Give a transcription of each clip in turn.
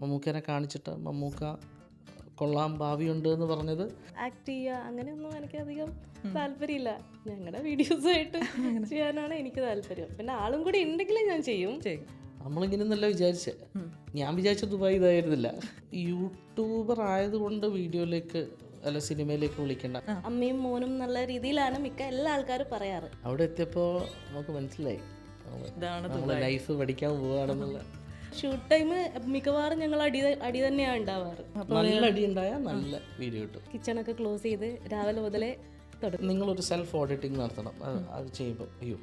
മമ്മൂക്കേനെ കാണിച്ചിട്ട് മമ്മൂക്ക കൊള്ളാം ഭാവിയുണ്ട് എന്ന് പറഞ്ഞത്. ആക്ട് ചെയ്യുക അങ്ങനെയൊന്നും എനിക്കധികം താല്പര്യമില്ല. ഞങ്ങളുടെ വീഡിയോസായിട്ട് ചെയ്യാനാണ് എനിക്ക് താല്പര്യം. പിന്നെ ആളും കൂടി ഉണ്ടെങ്കിലേ ഞാൻ ചെയ്യും. നമ്മളിങ്ങനെയൊന്നല്ല വിചാരിച്ചേ. ഞാൻ വിചാരിച്ച ദുബായ് ഇതായിരുന്നില്ല. യൂട്യൂബർ ആയതുകൊണ്ട് വീഡിയോയിലേക്ക് അല്ല സിനിമയിലേക്ക് വിളിക്കേണ്ട. അമ്മയും മോനും എന്നുള്ള രീതിയിലാണ് മിക്ക എല്ലാ ആൾക്കാരും പറയാറ്. അവിടെ എത്തിയപ്പോൾ നമുക്ക് മനസ്സിലായി നമ്മൾ ലൈഫ് പഠിക്കാൻ പോവുകയാണെന്നുള്ള. ഷൂട്ട് ടൈം മിക്കവാറും ഞങ്ങൾ അടി തന്നെയാണ് ഉണ്ടാവാറ്. നല്ല അടി ഉണ്ടായാൽ നല്ല വീഡിയോ കിട്ടും. കിച്ചണൊക്കെ ക്ലോസ് ചെയ്ത് രാവിലെ മുതലേ തുടങ്ങും. നിങ്ങളൊരു സെൽഫ് ഓഡിറ്റിംഗ് നടത്തണം. അത് ചെയ്യുമ്പോൾ അയ്യോ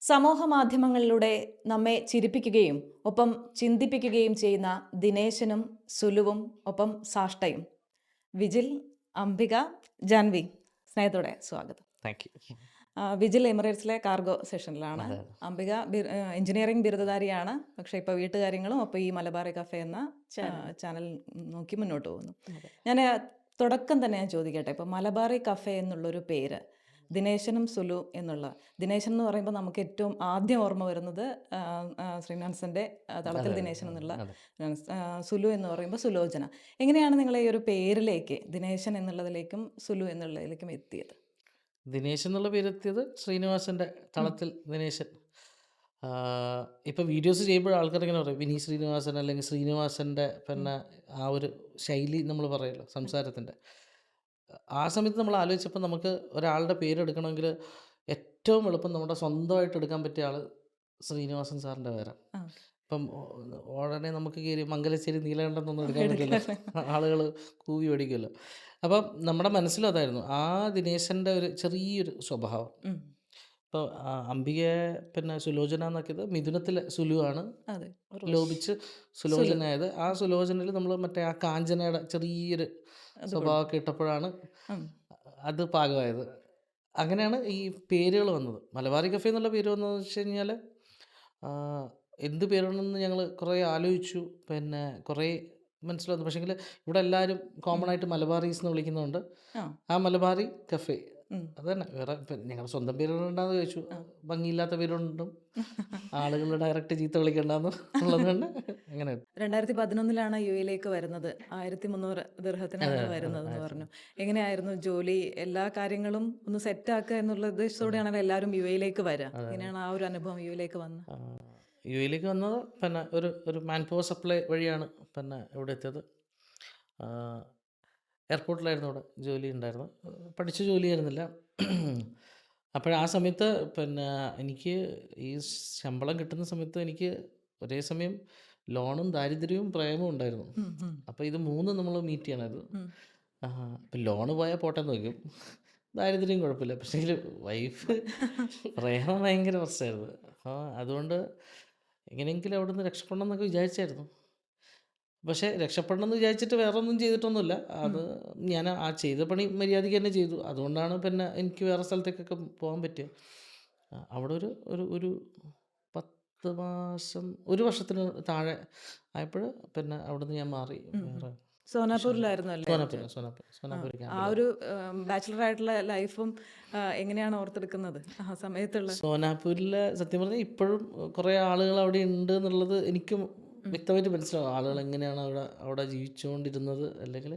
സമൂഹ മാധ്യമങ്ങളിലൂടെ നമ്മെ ചിരിപ്പിക്കുകയും ഒപ്പം ചിന്തിപ്പിക്കുകയും ചെയ്യുന്ന ദിനേശനും സുലുവും ഒപ്പം സാഷ്ടയും. വിജിൽ, അംബിക, ജാൻവി, സ്നേഹത്തോടെ സ്വാഗതം. Thank you. വിജിൽ എമിറേറ്റ്സിലെ കാർഗോ സെഷനിലാണ്. അംബിക എഞ്ചിനീയറിംഗ് ബിരുദധാരിയാണ്. പക്ഷേ ഇപ്പോൾ വീട്ടുകാര്യങ്ങളും ഒപ്പം ഈ മലബാറി കഫേ എന്ന ചാനൽ നോക്കി മുന്നോട്ട് പോകുന്നു. ഞാൻ തുടക്കം തന്നെ ഞാൻ ചോദിക്കട്ടെ, ഇപ്പോൾ മലബാറി കഫേ എന്നുള്ളൊരു പേര് ദിനേശനും സുലു എന്നുള്ള, ദിനേശൻ എന്ന് പറയുമ്പോൾ നമുക്ക് ഏറ്റവും ആദ്യം ഓർമ്മ വരുന്നത് ശ്രീനിവാസൻ്റെ തളത്തിൽ ദിനേശൻ എന്നുള്ള, സുലു എന്ന് പറയുമ്പോൾ സുലോചന. എങ്ങനെയാണ് നിങ്ങൾ ഈ ഒരു പേരിലേക്ക് ദിനേശൻ എന്നുള്ളതിലേക്കും സുലു എന്നുള്ളതിലേക്കും എത്തിയത്? ദിനേശൻ എന്നുള്ള പേരെത്തിയത് ശ്രീനിവാസൻ്റെ തളത്തിൽ ദിനേശൻ. ഇപ്പം വീഡിയോസ് ചെയ്യുമ്പോൾ ആൾക്കാരിങ്ങനെ പറയും വിനീത് ശ്രീനിവാസൻ അല്ലെങ്കിൽ ശ്രീനിവാസൻ്റെ പിന്നെ ആ ഒരു ശൈലി നമ്മൾ പറയുമല്ലോ സംസാരത്തിൻ്റെ. ആ സമയത്ത് നമ്മൾ ആലോചിച്ചപ്പോൾ നമുക്ക് ഒരാളുടെ പേരെടുക്കണമെങ്കിൽ ഏറ്റവും എളുപ്പം നമ്മുടെ സ്വന്തമായിട്ട് എടുക്കാൻ പറ്റിയ ആൾ ശ്രീനിവാസൻ സാറിൻ്റെ പേരാണ്. ഇപ്പം ഉടനെ നമുക്ക് കയറി മംഗലശ്ശേരി നീലകണ്ഠനൊന്നും എടുക്കാൻ പറ്റില്ല, ആളുകൾ കൂവി ഓടിക്കുമല്ലോ. അപ്പം നമ്മുടെ മനസ്സിലും അതായിരുന്നു ആ ദിനേശൻ്റെ ഒരു ചെറിയൊരു സ്വഭാവം. ഇപ്പോൾ അംബികയെ പിന്നെ സുലോചന എന്നാക്കിയത് മിഥുനത്തിലെ സുലുവാണ് ലോപിച്ച് സുലോചനയായത്. ആ സുലോചനയിൽ നമ്മൾ മറ്റേ ആ കാഞ്ചനയുടെ ചെറിയൊരു സ്വഭാവമൊക്കെ ഇട്ടപ്പോഴാണ് അത് പാകമായത്. അങ്ങനെയാണ് ഈ പേരുകൾ വന്നത്. മലബാറി കഫേ എന്നുള്ള പേര് വന്നതെന്ന് വെച്ച് കഴിഞ്ഞാൽ എന്ത് പേരാണെന്ന് ഞങ്ങൾ കുറേ ആലോചിച്ചു. പിന്നെ കുറേ മനസ്സിലാവുന്നു. പക്ഷേങ്കിൽ ഇവിടെ എല്ലാവരും കോമൺ ആയിട്ട് മലബാറീസ് എന്ന് വിളിക്കുന്നതുകൊണ്ട് ആ മലബാറി കഫേ അത് തന്നെ. വേറെ ഞങ്ങളുടെ സ്വന്തം പേരുണ്ടാന്ന് ചോദിച്ചു, ഭംഗിയില്ലാത്ത പേരുണ്ടും ആളുകൾ ഡയറക്റ്റ് ചീത്ത വിളിക്കണ്ടെന്ന് ഉള്ളതുകൊണ്ട് അങ്ങനെ. 2011 യു എയിലേക്ക് വരുന്നത്. 1300 ദിർഹത്തിനാണ് വരുന്നത് എന്ന് പറഞ്ഞു. എങ്ങനെയായിരുന്നു ജോലി, എല്ലാ കാര്യങ്ങളും ഒന്ന് സെറ്റാക്കുക എന്നുള്ള ഉദ്ദേശത്തോടെയാണല്ലോ എല്ലാവരും യു എയിലേക്ക് വരിക. എങ്ങനെയാണ് ആ ഒരു അനുഭവം യു എയിലേക്ക് വന്നത്? യു എയിലേക്ക് വന്നത് പിന്നെ ഒരു മാൻ പവർ സപ്ലൈ വഴിയാണ് പിന്നെ ഇവിടെ എത്തിയത്. എയർപോർട്ടിലായിരുന്നു അവിടെ ജോലി ഉണ്ടായിരുന്നു. പഠിച്ച ജോലിയായിരുന്നില്ല. അപ്പോൾ ആ സമയത്ത് പിന്നെ എനിക്ക് ഈ ശമ്പളം കിട്ടുന്ന സമയത്ത് എനിക്ക് ഒരേ സമയം ലോണും ദാരിദ്ര്യവും പ്രേമവും ഉണ്ടായിരുന്നു. അപ്പോൾ ഇത് മൂന്നും നമ്മൾ മീറ്റ് ചെയ്യണമായിരുന്നു. അപ്പം ലോണ് പോയാൽ പോട്ടെന്ന് വയ്ക്കും, ദാരിദ്ര്യം കുഴപ്പമില്ല. പക്ഷേ വൈഫ് പ്രേമം ഭയങ്കര പ്രശ്നമായിരുന്നു. അപ്പോൾ അതുകൊണ്ട് എങ്ങനെയെങ്കിലും അവിടെ നിന്ന് രക്ഷപ്പെടണം എന്നൊക്കെ വിചാരിച്ചായിരുന്നു. പക്ഷേ രക്ഷപ്പെടണമെന്ന് വിചാരിച്ചിട്ട് വേറെ ഒന്നും ചെയ്തിട്ടൊന്നുമില്ല. അത് ഞാൻ ആ ചെയ്ത പണി മര്യാദയ്ക്ക് തന്നെ ചെയ്തു. അതുകൊണ്ടാണ് പിന്നെ എനിക്ക് വേറെ സ്ഥലത്തേക്കൊക്കെ പോകാൻ പറ്റിയത്. അവിടെ ഒരു 10 മാസം, 1 വർഷത്തിന് താഴെ ആയപ്പോൾ പിന്നെ അവിടെ നിന്ന് ഞാൻ മാറി. വേറെ സോനാപൂരിലായിരുന്നു അല്ലേ? സോനാപൂർ ആ ഒരു ബാച്ചിലർ ആയിട്ടുള്ള ലൈഫും എങ്ങനെയാണ് ഓർത്തെടുക്കുന്നത് ആ സമയത്തുള്ള? സോനാപൂരിലെ സത്യം പറഞ്ഞാൽ ഇപ്പോഴും കുറേ ആളുകൾ അവിടെ ഉണ്ട് എന്നുള്ളത് എനിക്കും വ്യക്തമായിട്ട് മനസ്സിലാവും. ആളുകൾ എങ്ങനെയാണ് അവിടെ ജീവിച്ചുകൊണ്ടിരുന്നത്. അല്ലെങ്കിൽ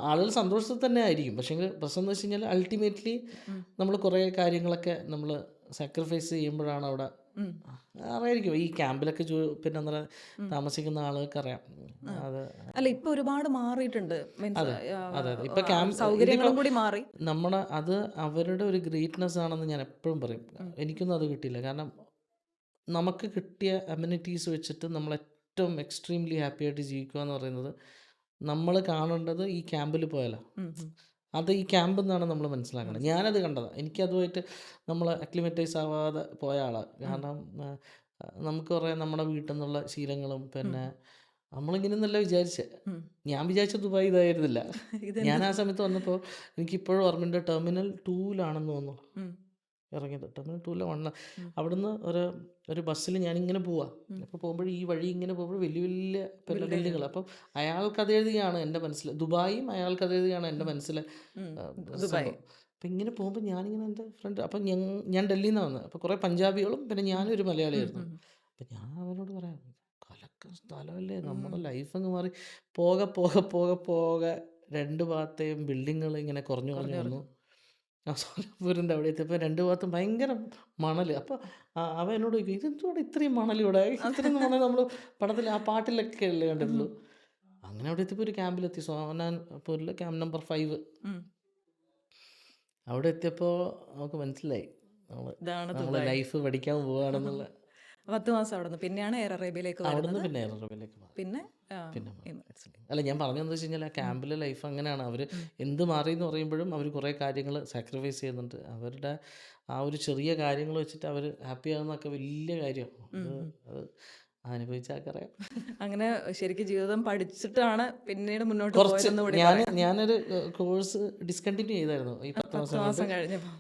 ആളുകൾ സന്തോഷത്തിൽ തന്നെ ആയിരിക്കും. പക്ഷേ പ്രശ്നം എന്ന് വെച്ച് കഴിഞ്ഞാൽ അൾട്ടിമേറ്റ്ലി നമ്മൾ കുറേ കാര്യങ്ങളൊക്കെ നമ്മൾ സാക്രിഫൈസ് ചെയ്യുമ്പോഴാണ് അവിടെ അറിയായിരിക്കും. ഈ ക്യാമ്പിലൊക്കെ പിന്നെ എന്താ താമസിക്കുന്ന ആളുകൾക്ക് അറിയാം. അത് അല്ല, ഇപ്പൊ ഒരുപാട് മാറിയിട്ടുണ്ട്. അതെ ഇപ്പൊ ക്യാമ്പ് സൗകര്യങ്ങളും കൂടി മാറി. നമ്മുടെ അത് അവരുടെ ഒരു ഗ്രേറ്റ്നെസ് ആണെന്ന് ഞാൻ എപ്പോഴും പറയും. എനിക്കൊന്നും അത് കിട്ടിയില്ല. കാരണം നമുക്ക് കിട്ടിയ അമ്യൂണിറ്റീസ് വെച്ചിട്ട് നമ്മൾ ഏറ്റവും എക്സ്ട്രീംലി ഹാപ്പി ആയിട്ട് ജീവിക്കുക എന്ന് പറയുന്നത് നമ്മൾ കാണേണ്ടത് ഈ ക്യാമ്പിൽ പോയാലോ. അത് ഈ ക്യാമ്പിൽ നിന്നാണ് നമ്മൾ മനസ്സിലാക്കേണ്ടത്. ഞാനത് കണ്ടതാണ്. എനിക്കതുമായിട്ട് നമ്മൾ അക്ലിമറ്റൈസ് ആവാതെ പോയ ആളാണ്. കാരണം നമുക്ക് കുറേ നമ്മുടെ വീട്ടിൽ നിന്നുള്ള ശീലങ്ങളും പിന്നെ നമ്മളിങ്ങനെയൊന്നല്ല വിചാരിച്ചത്. ഞാൻ വിചാരിച്ച ദുബായ് ഇതായിരുന്നില്ല. ഞാൻ ആ സമയത്ത് വന്നപ്പോൾ എനിക്കിപ്പോഴും ഓർമ്മയുണ്ട്, ടെർമിനൽ 2-ലാണെന്ന് തോന്നുന്നു ഇറങ്ങിയത്. ടെർമിനൽ 2-ലെ 1 അവിടുന്ന് ഒരു ബസ്സിൽ ഞാനിങ്ങനെ പോവാം. അപ്പോൾ പോകുമ്പോൾ ഈ വഴി ഇങ്ങനെ പോകുമ്പോൾ വലിയ വലിയ പിന്നെ ബിൽഡിങ്ങുകൾ. അപ്പം അയാൾക്കത് എഴുതിയാണ് എൻ്റെ മനസ്സിൽ ദുബായും, അയാൾക്കത് എഴുതിയാണ് എൻ്റെ മനസ്സിൽ. അപ്പം ഇങ്ങനെ പോകുമ്പോൾ ഞാനിങ്ങനെ എൻ്റെ ഫ്രണ്ട് അപ്പം ഞാൻ ഡൽഹിയിൽ നിന്നാണ് വന്നത്. അപ്പോൾ കുറേ പഞ്ചാബികളും പിന്നെ ഞാനും ഒരു മലയാളിയായിരുന്നു. അപ്പം ഞാൻ അവരോട് പറയാം, കലക്ക സ്ഥലമല്ലേ, നമ്മുടെ ലൈഫ് അങ്ങ് മാറി. പോകെ പോകെ പോകെ പോകെ രണ്ട് ഭാഗത്തെയും ബിൽഡിങ്ങുകൾ ഇങ്ങനെ കുറഞ്ഞു കുറഞ്ഞു വന്നു. ആ സോലാപൂരിൻ്റെ അവിടെ എത്തിയപ്പോൾ രണ്ട് ഭാഗത്തും ഭയങ്കര മണൽ. അപ്പോൾ അവൻ എന്നോട് ചോദിക്കും, ഇതെന്തുകൊണ്ട് ഇത്രയും മണൽ ഇവിടെ, ഇത്രയും മണൽ നമ്മൾ പടത്തിൽ ആ പാട്ടിലൊക്കെ അല്ലേ കണ്ടിട്ടുള്ളൂ. അങ്ങനെ അവിടെ എത്തിയപ്പോൾ ഒരു ക്യാമ്പിലെത്തി, സോനാപൂരിൽ ക്യാമ്പ് നമ്പർ 5. അവിടെ എത്തിയപ്പോൾ നമുക്ക് മനസ്സിലായി ഇതാണ് നമ്മൾ ലൈഫ് പഠിക്കാൻ പോവുകയാണെന്നുള്ള. 10 മാസം അവിടെ നിന്ന് പിന്നെയാണ് എയർ അറേബ്യയിലേക്ക് അവിടെ നിന്ന് വരുന്നത്. പിന്നെ എയർവേയിലേക്ക് മാറി. പിന്നെ പിന്നെ Emirates. അല്ല, ഞാൻ പറഞ്ഞതെന്ന് വെച്ച് കഴിഞ്ഞാൽ ആ ക്യാമ്പിലെ ലൈഫ് അങ്ങനെയാണ്. അവർ എന്ത് മാറി എന്ന് പറയുമ്പോഴും അവർ കുറേ കാര്യങ്ങൾ സാക്രിഫൈസ് ചെയ്യുന്നുണ്ട്. അവരുടെ ആ ഒരു ചെറിയ കാര്യങ്ങൾ വെച്ചിട്ട് അവർ ഹാപ്പി ആകുന്നതൊക്കെ വലിയ കാര്യമാണ്. അത് അനുഭവിച്ചാക്കറിയാം. അങ്ങനെ ശരിക്കും ജീവിതം പഠിച്ചിട്ടാണ് പിന്നീട് മുന്നോട്ട് കുറച്ച് പോയതെന്ന് കൂടി ഞാനൊരു കോഴ്സ് ഡിസ്കണ്ടിന്യൂ ചെയ്തായിരുന്നു ഈ 10 10 മാസം മാസം കഴിഞ്ഞപ്പോൾ.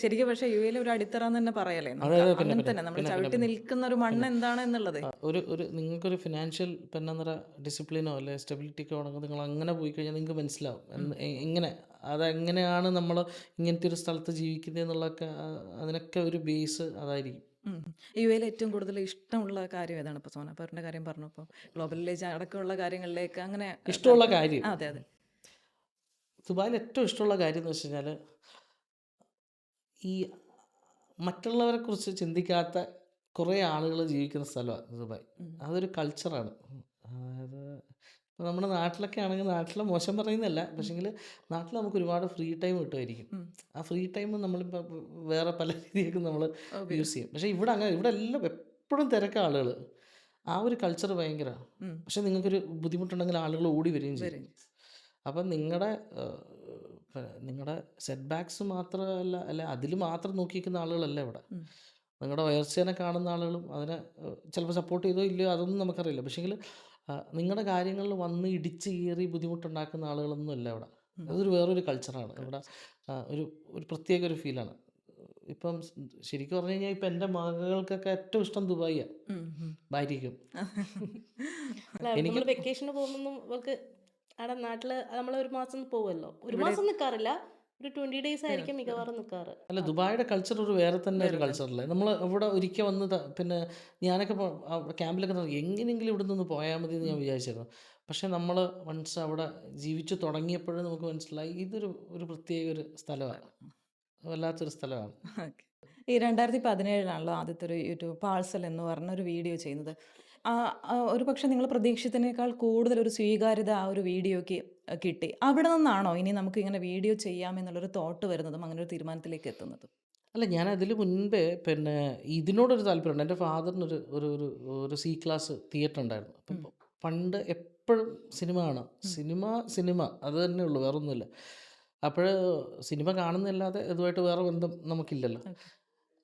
ശരിക്കും പക്ഷേ യു എയിൽ ഒരു അടിത്തറ എന്ന് തന്നെ പറയല്ലേ, അതെ, അതെ, പിന്നെ അങ്ങനെ തന്നെ നമ്മൾ ചവിട്ടി നിൽക്കുന്ന ഒരു മണ്ണ് എന്താണ് എന്നുള്ളത്. ഒരു നിങ്ങൾക്കൊരു ഫിനാൻഷ്യൽ പിന്നെ ഡിസിപ്ലിനോ അല്ലെ സ്റ്റെബിലിറ്റിക്കോ ആണെങ്കിൽ നിങ്ങൾ അങ്ങനെ പോയി കഴിഞ്ഞാൽ നിങ്ങൾക്ക് മനസ്സിലാവും എങ്ങനെ അതെങ്ങനെയാണ് നമ്മൾ ഇങ്ങനത്തെ ഒരു സ്ഥലത്ത് ജീവിക്കുന്നത് എന്നുള്ളതൊക്കെ. അതിനൊക്കെ ഒരു ബേസ് അതായിരിക്കും. യു എയിൽ ഏറ്റവും കൂടുതൽ ഇഷ്ടമുള്ള കാര്യം ഏതാണ്? ഇപ്പോൾ സോനാപൂരിൻ്റെ കാര്യം പറഞ്ഞു, ഇപ്പോൾ ഗ്ലോബൽ വില്ലേജ് അടക്കമുള്ള കാര്യങ്ങളിലേക്ക് അങ്ങനെ ഇഷ്ടമുള്ള കാര്യം, അതെ അതെ ദുബായിൽ ഏറ്റവും ഇഷ്ടമുള്ള കാര്യം എന്ന് വെച്ച് കഴിഞ്ഞാൽ ഈ മറ്റുള്ളവരെ കുറിച്ച് ചിന്തിക്കാത്ത കുറേ ആളുകൾ ജീവിക്കുന്ന സ്ഥലമാണ് ദുബായ്. അതൊരു കൾച്ചറാണ്. അതായത് ഇപ്പോൾ നമ്മുടെ നാട്ടിലൊക്കെ ആണെങ്കിൽ, നാട്ടിൽ മോശം പറയുന്നതല്ല, പക്ഷേങ്കിൽ നാട്ടിൽ നമുക്ക് ഒരുപാട് ഫ്രീ ടൈം കിട്ടുമായിരിക്കും. ആ ഫ്രീ ടൈം നമ്മളിപ്പോൾ വേറെ പല രീതിയൊക്കെ നമ്മൾ യൂസ് ചെയ്യും. പക്ഷേ ഇവിടെ അങ്ങനെ, ഇവിടെ എല്ലാം എപ്പോഴും തിരക്കാണ് ആളുകൾ. ആ ഒരു കൾച്ചർ ഭയങ്കരമാണ്. പക്ഷെ നിങ്ങൾക്കൊരു ബുദ്ധിമുട്ടുണ്ടെങ്കിൽ ആളുകൾ ഓടി വരികയും ചെയ്യും. അപ്പം നിങ്ങളുടെ സെറ്റ് ബാക്സ് മാത്രമല്ല, അല്ല അതിൽ മാത്രം നോക്കിയിരിക്കുന്ന ആളുകളല്ല ഇവിടെ. നിങ്ങളുടെ ഉയർച്ചേനെ കാണുന്ന ആളുകളും അതിനെ ചിലപ്പോൾ സപ്പോർട്ട് ചെയ്തോ ഇല്ലയോ അതൊന്നും നമുക്കറിയില്ല. പക്ഷേങ്കിൽ നിങ്ങളുടെ കാര്യങ്ങളിൽ വന്ന് ഇടിച്ച് കയറി ബുദ്ധിമുട്ടുണ്ടാക്കുന്ന ആളുകളൊന്നും അല്ല ഇവിടെ. അതൊരു വേറൊരു കൾച്ചറാണ് ഇവിടെ. ഒരു പ്രത്യേക ഒരു ഫീലാണ്. ഇപ്പം ശരിക്കും പറഞ്ഞു കഴിഞ്ഞാൽ ഇപ്പം എൻ്റെ മകൾക്കൊക്കെ ഏറ്റവും ഇഷ്ടം ദുബായിയാണ്, ഭാര്യയ്ക്കും. നമ്മൾ വെക്കേഷന് പോകുമ്പോൾ അവർക്ക് അവിടെ നാട്ടിൽ നമ്മൾ ഒരു മാസം പോകുമല്ലോ, ഒരു മാസം നിൽക്കാറില്ല, ഒരു 20 days ആയിരിക്കും മിക്കവാറും നിൽക്കാറ്. അല്ല, ദുബായിയുടെ കൾച്ചർ ഒരു വേറെ തന്നെ ഒരു കൾച്ചറല്ലേ. നമ്മൾ ഇവിടെ ഒരിക്കൽ വന്ന് പിന്നെ ഞാനൊക്കെ ക്യാമ്പിലൊക്കെ എങ്ങനെയെങ്കിലും ഇവിടെ നിന്ന് പോയാൽ മതി എന്ന് ഞാൻ വിചാരിച്ചിരുന്നു. പക്ഷേ നമ്മൾ വൺസ് അവിടെ ജീവിച്ചു തുടങ്ങിയപ്പോഴും നമുക്ക് മനസ്സിലായി ഇതൊരു പ്രത്യേക ഒരു സ്ഥലമാണ്, വല്ലാത്തൊരു സ്ഥലമാണ്. ഈ 2017 ആദ്യത്തെ ഒരു യൂട്യൂബ് പാഴ്സൽ എന്ന് പറഞ്ഞ ഒരു വീഡിയോ ചെയ്യുന്നത്. ഒരു പക്ഷേ നിങ്ങൾ പ്രതീക്ഷിച്ചതിനേക്കാൾ കൂടുതൽ ഒരു സ്വീകാര്യത ആ ഒരു വീഡിയോയ്ക്ക് കിട്ടി. അവിടെ നിന്നാണോ ഇനി നമുക്ക് ഇങ്ങനെ വീഡിയോ ചെയ്യാമെന്നുള്ളൊരു തോട്ട് വരുന്നതും അങ്ങനെ ഒരു തീരുമാനത്തിലേക്ക് എത്തുന്നതും? അല്ല, ഞാൻ അതിൽ മുൻപേ പിന്നെ ഇതിനോടൊരു താല്പര്യമുണ്ട്. എൻ്റെ ഫാദറിനൊരു ഒരു ഒരു ഒരു സി ക്ലാസ് തിയേറ്റർ ഉണ്ടായിരുന്നു. അപ്പം പണ്ട് എപ്പോഴും സിനിമ കാണാം, സിനിമ അത് തന്നെ ഉള്ളൂ, വേറെ ഒന്നുമില്ല. അപ്പോൾ സിനിമ കാണുന്നതല്ലാതെ ഇതുമായിട്ട് വേറെ ബന്ധം നമുക്കില്ലല്ലോ.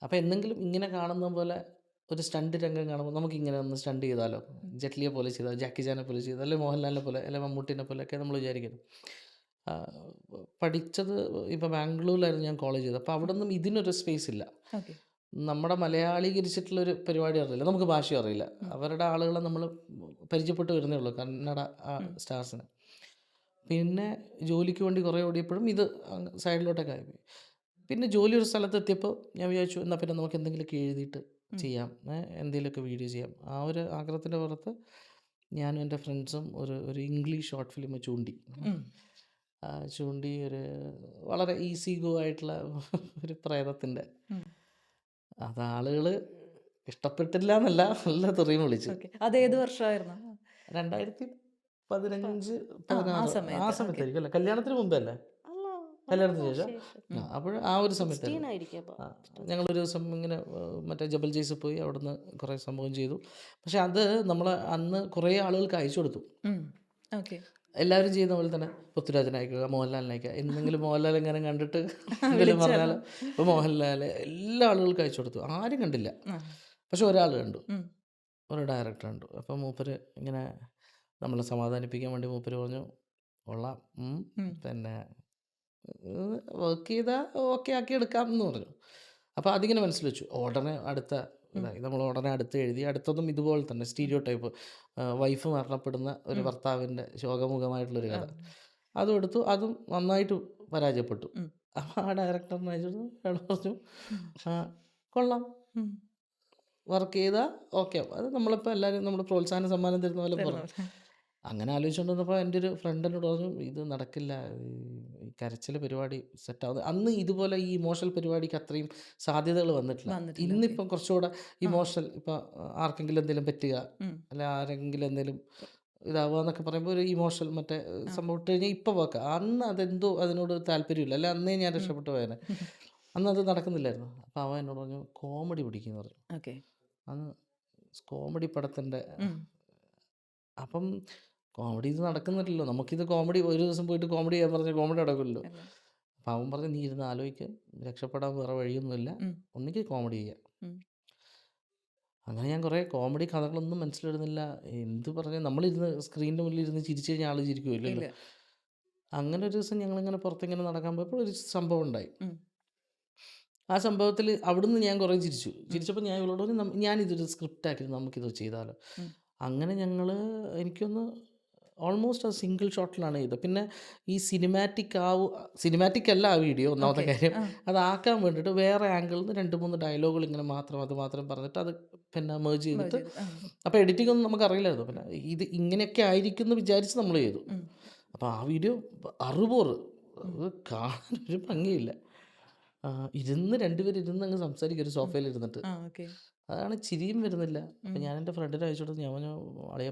അപ്പോൾ എന്തെങ്കിലും ഇങ്ങനെ കാണുന്ന പോലെ ഒരു സ്റ്റണ്ട് രംഗം കാണുമ്പോൾ നമുക്കിങ്ങനെ ഒന്ന് സ്റ്റണ്ട് ചെയ്താലോ, ജെറ്റ്ലിയെ പോലെ ചെയ്താൽ, ജാക്കി ചാനെ പോലെ ചെയ്താൽ, അല്ലെങ്കിൽ മോഹൻലാലിനെ പോലെ, അല്ലെങ്കിൽ മമ്മൂട്ടിനെ പോലെയൊക്കെ നമ്മൾ വിചാരിക്കുന്നു. പഠിച്ചത് ഇപ്പോൾ ബാംഗ്ലൂരിലായിരുന്നു ഞാൻ കോളേജ് ചെയ്തത്. അപ്പോൾ അവിടെ നിന്നും ഇതിനൊരു സ്പേസ് ഇല്ല. നമ്മുടെ മലയാളീകരിച്ചിട്ടുള്ളൊരു പരിപാടി അറിയില്ല, നമുക്ക് ഭാഷ അറിയില്ല. അവരുടെ ആളുകളെ നമ്മൾ പരിചയപ്പെട്ട് വരുന്നേ ഉള്ളൂ, കന്നഡ സ്റ്റാർസിന്. പിന്നെ ജോലിക്ക് വേണ്ടി കുറേ ഓടിയപ്പോഴും ഇത് സൈഡിലോട്ടൊക്കെ ആയിപ്പോയി. പിന്നെ ജോലി ഒരു സ്ഥലത്ത് എത്തിയപ്പോൾ ഞാൻ വിചാരിച്ചു, എന്നാൽ പിന്നെ നമുക്ക് എന്തെങ്കിലുമൊക്കെ എഴുതിയിട്ട് ചെയ്യാം, എന്തെങ്കിലുമൊക്കെ വീഡിയോ ചെയ്യാം. ആ ഒരു ആഗ്രഹത്തിൻ്റെ പുറത്ത് ഞാനും എൻ്റെ ഫ്രണ്ട്സും ഒരു ഇംഗ്ലീഷ് ഷോർട്ട് ഫിലിം ചൂണ്ടി ഒരു വളരെ ഈസി ഗോ ആയിട്ടുള്ള ഒരു പ്രേതത്തിൻ്റെ, അത് ആളുകൾ ഇഷ്ടപ്പെട്ടില്ല എന്നല്ല, നല്ല തെറിയും വിളിച്ചു. അതേത് വർഷമായിരുന്നു? 2015, 16 ആ സമയത്തായിരിക്കും അല്ലേ? കല്യാണത്തിന് മുമ്പേ അല്ലേ? കല്യാണത്തിന് ശേഷം. അപ്പോൾ ആ ഒരു സമയത്ത് ഞങ്ങളൊരു ദിവസം ഇങ്ങനെ മറ്റേ ജബൽ ജയ്സ് പോയി അവിടുന്ന് കുറേ സംഭവം ചെയ്തു. പക്ഷെ അത് നമ്മൾ അന്ന് കുറേ ആളുകൾക്ക് അയച്ചു കൊടുത്തു. എല്ലാവരും ചെയ്യുന്ന പോലെ തന്നെ പൃഥ്വിരാജനയക്കുക, മോഹൻലാലിനയക്കുക, എന്തെങ്കിലും മോഹൻലാൽ എങ്ങനെ കണ്ടിട്ട് എന്തെങ്കിലും പറഞ്ഞാൽ ഇപ്പോൾ മോഹൻലാൽ എല്ലാ ആളുകൾക്കും അയച്ചു കൊടുത്തു. ആരും കണ്ടില്ല, പക്ഷെ ഒരാൾ കണ്ടു, ഒരു ഡയറക്ടർ കണ്ടു. അപ്പം മൂപ്പര് ഇങ്ങനെ നമ്മളെ സമാധാനിപ്പിക്കാൻ വേണ്ടി മൂപ്പര് പറഞ്ഞു, കൊള്ളാം, പിന്നെ വർക്ക് ചെയ്താൽ ഓക്കെ ആക്കി എടുക്കാം എന്ന് പറഞ്ഞു. അപ്പോൾ അതിങ്ങനെ മനസ്സിൽ വെച്ചു. ഉടനെ നമ്മൾ ഉടനെ അടുത്ത് എഴുതി. അടുത്തതും ഇതുപോലെ തന്നെ സ്റ്റീരിയോ ടൈപ്പ്, വൈഫ് മരണപ്പെടുന്ന ഒരു ഭർത്താവിൻ്റെ ശോകമുഖമായിട്ടുള്ളൊരു കഥ. അതും എടുത്തു. അതും നന്നായിട്ട് പരാജയപ്പെട്ടു. അപ്പോൾ ആ ഡയറക്ടറിനെ അയച്ചിട്ട് അയാൾ പറഞ്ഞു "ആ, കൊള്ളാം, ഉം. വർക്ക് ചെയ്താൽ ഓക്കെ, അത് നമ്മളിപ്പോൾ എല്ലാവരും നമ്മൾ പ്രോത്സാഹന സമ്മാനം തരുന്ന പോലെ തരുന്ന പറഞ്ഞു. പോലെ. അങ്ങനെ ആലോചിച്ചുകൊണ്ട് വന്നപ്പോൾ എൻ്റെ ഒരു ഫ്രണ്ട് എന്നോട് പറഞ്ഞു ഇത് നടക്കില്ല, ഈ കരച്ചിൽ പരിപാടി സെറ്റാവുന്നത്. അന്ന് ഇതുപോലെ ഈ ഇമോഷണൽ പരിപാടിക്ക് അത്രയും സാധ്യതകൾ വന്നിട്ടില്ല. വന്നിട്ടില്ല. ഓക്കെ. ഇന്നിപ്പം കുറച്ചുകൂടെ ഇമോഷണൽ, ഇപ്പോൾ ആർക്കെങ്കിലും എന്തെങ്കിലും പറ്റുക, ഉം. അല്ലെ ആരെങ്കിലും എന്തെങ്കിലും ഇതാവുക എന്നൊക്കെ പറയുമ്പോൾ ഒരു ഇമോഷണൽ മറ്റേ സംഭവം ഇട്ട് കഴിഞ്ഞാൽ ഇപ്പോൾ വെക്കാം. അന്ന് അതെന്തോ അതിനോട് താല്പര്യമില്ല, അല്ലെ അന്നേ ഞാൻ രക്ഷപ്പെട്ടു പോയേനെ. അന്ന് അത് നടക്കുന്നില്ലായിരുന്നു. അപ്പോൾ അവൻ എന്നോട് പറഞ്ഞു കോമഡി പിടിക്കുമെന്ന് പറഞ്ഞു. ഓക്കെ. അന്ന് കോമഡി പടത്തിൻ്റെ ഉം. അപ്പം കോമഡി ഇത് നടക്കുന്നില്ലല്ലോ, നമുക്കിത് കോമഡി ഒരു ദിവസം പോയിട്ട് കോമഡി ചെയ്യാൻ പറഞ്ഞാൽ കോമഡി നടക്കില്ലല്ലോ. അല്ല. അപ്പം അവൻ പറഞ്ഞു നീ ഇരുന്ന് ആലോചിക്കുക, രക്ഷപ്പെടാൻ വേറെ വഴിയൊന്നുമില്ല, ഉം. ഒന്നിക്ക് കോമഡി ചെയ്യാം. ഉം. അങ്ങനെ ഞാൻ കുറേ കോമഡി കഥകളൊന്നും മനസ്സിലിടുന്നില്ല. എന്ത് പറഞ്ഞാൽ നമ്മളിരുന്ന് സ്ക്രീനിൻ്റെ മുന്നിൽ ഇരുന്ന് ചിരിച്ചു കഴിഞ്ഞാൽ ആൾ ചിരിക്കുമല്ലോ. ഇല്ല. അങ്ങനെ ഒരു ദിവസം ഞങ്ങളിങ്ങനെ പുറത്തിങ്ങനെ നടക്കാൻ പോയപ്പോൾ ഒരു സംഭവം ഉണ്ടായി. ഉം. ആ സംഭവത്തിൽ അവിടുന്ന് ഞാൻ കുറേ ചിരിച്ചു. ചിരിച്ചപ്പോൾ ഞാൻ ഇവളോട് പറഞ്ഞു ഞാനിതൊരു സ്ക്രിപ്റ്റാക്കി നമുക്കിത് ചെയ്താലോ. ഉം. അങ്ങനെ ഞങ്ങൾ എനിക്കൊന്ന് ഓൾമോസ്റ്റ് അത് സിംഗിൾ ഷോട്ടിലാണ് ചെയ്തത്. പിന്നെ ഈ സിനിമാറ്റിക് അല്ല ആ വീഡിയോ, ഒന്നാമത്തെ ഓക്കെ. കാര്യം. ആ. അതാക്കാൻ വേണ്ടിയിട്ട് വേറെ ആംഗിളിൽ നിന്ന് 2-3 ഡയലോഗുകൾ ഇങ്ങനെ മാത്രം പറഞ്ഞിട്ട് അത് പിന്നെ മേർജ് ചെയ്തിട്ട്, ചെയ്തു. ആ. അപ്പോൾ എഡിറ്റിംഗ് ഒന്നും നമുക്കറിയില്ലായിരുന്നു. പിന്നെ ഇത് ഇങ്ങനെയൊക്കെ ആയിരിക്കും എന്ന് വിചാരിച്ച് നമ്മൾ ചെയ്തു. ഉം. അപ്പോൾ ആ വീഡിയോ അറുപോറ്, അത് കാണാനൊരു ഭംഗിയില്ല. ഇരുന്ന് രണ്ടുപേരും ഇരുന്ന് അങ്ങ് സംസാരിക്കും ഒരു സോഫയിൽ ഇരുന്നിട്ട്. ആ. ഓക്കെ. അതാണ് ചിരിയും വരുന്നില്ല. അപ്പം ഞാൻ എൻ്റെ ഫ്രണ്ടിനെ അയച്ചോട്ട് ഞാൻ പറഞ്ഞു അളിയ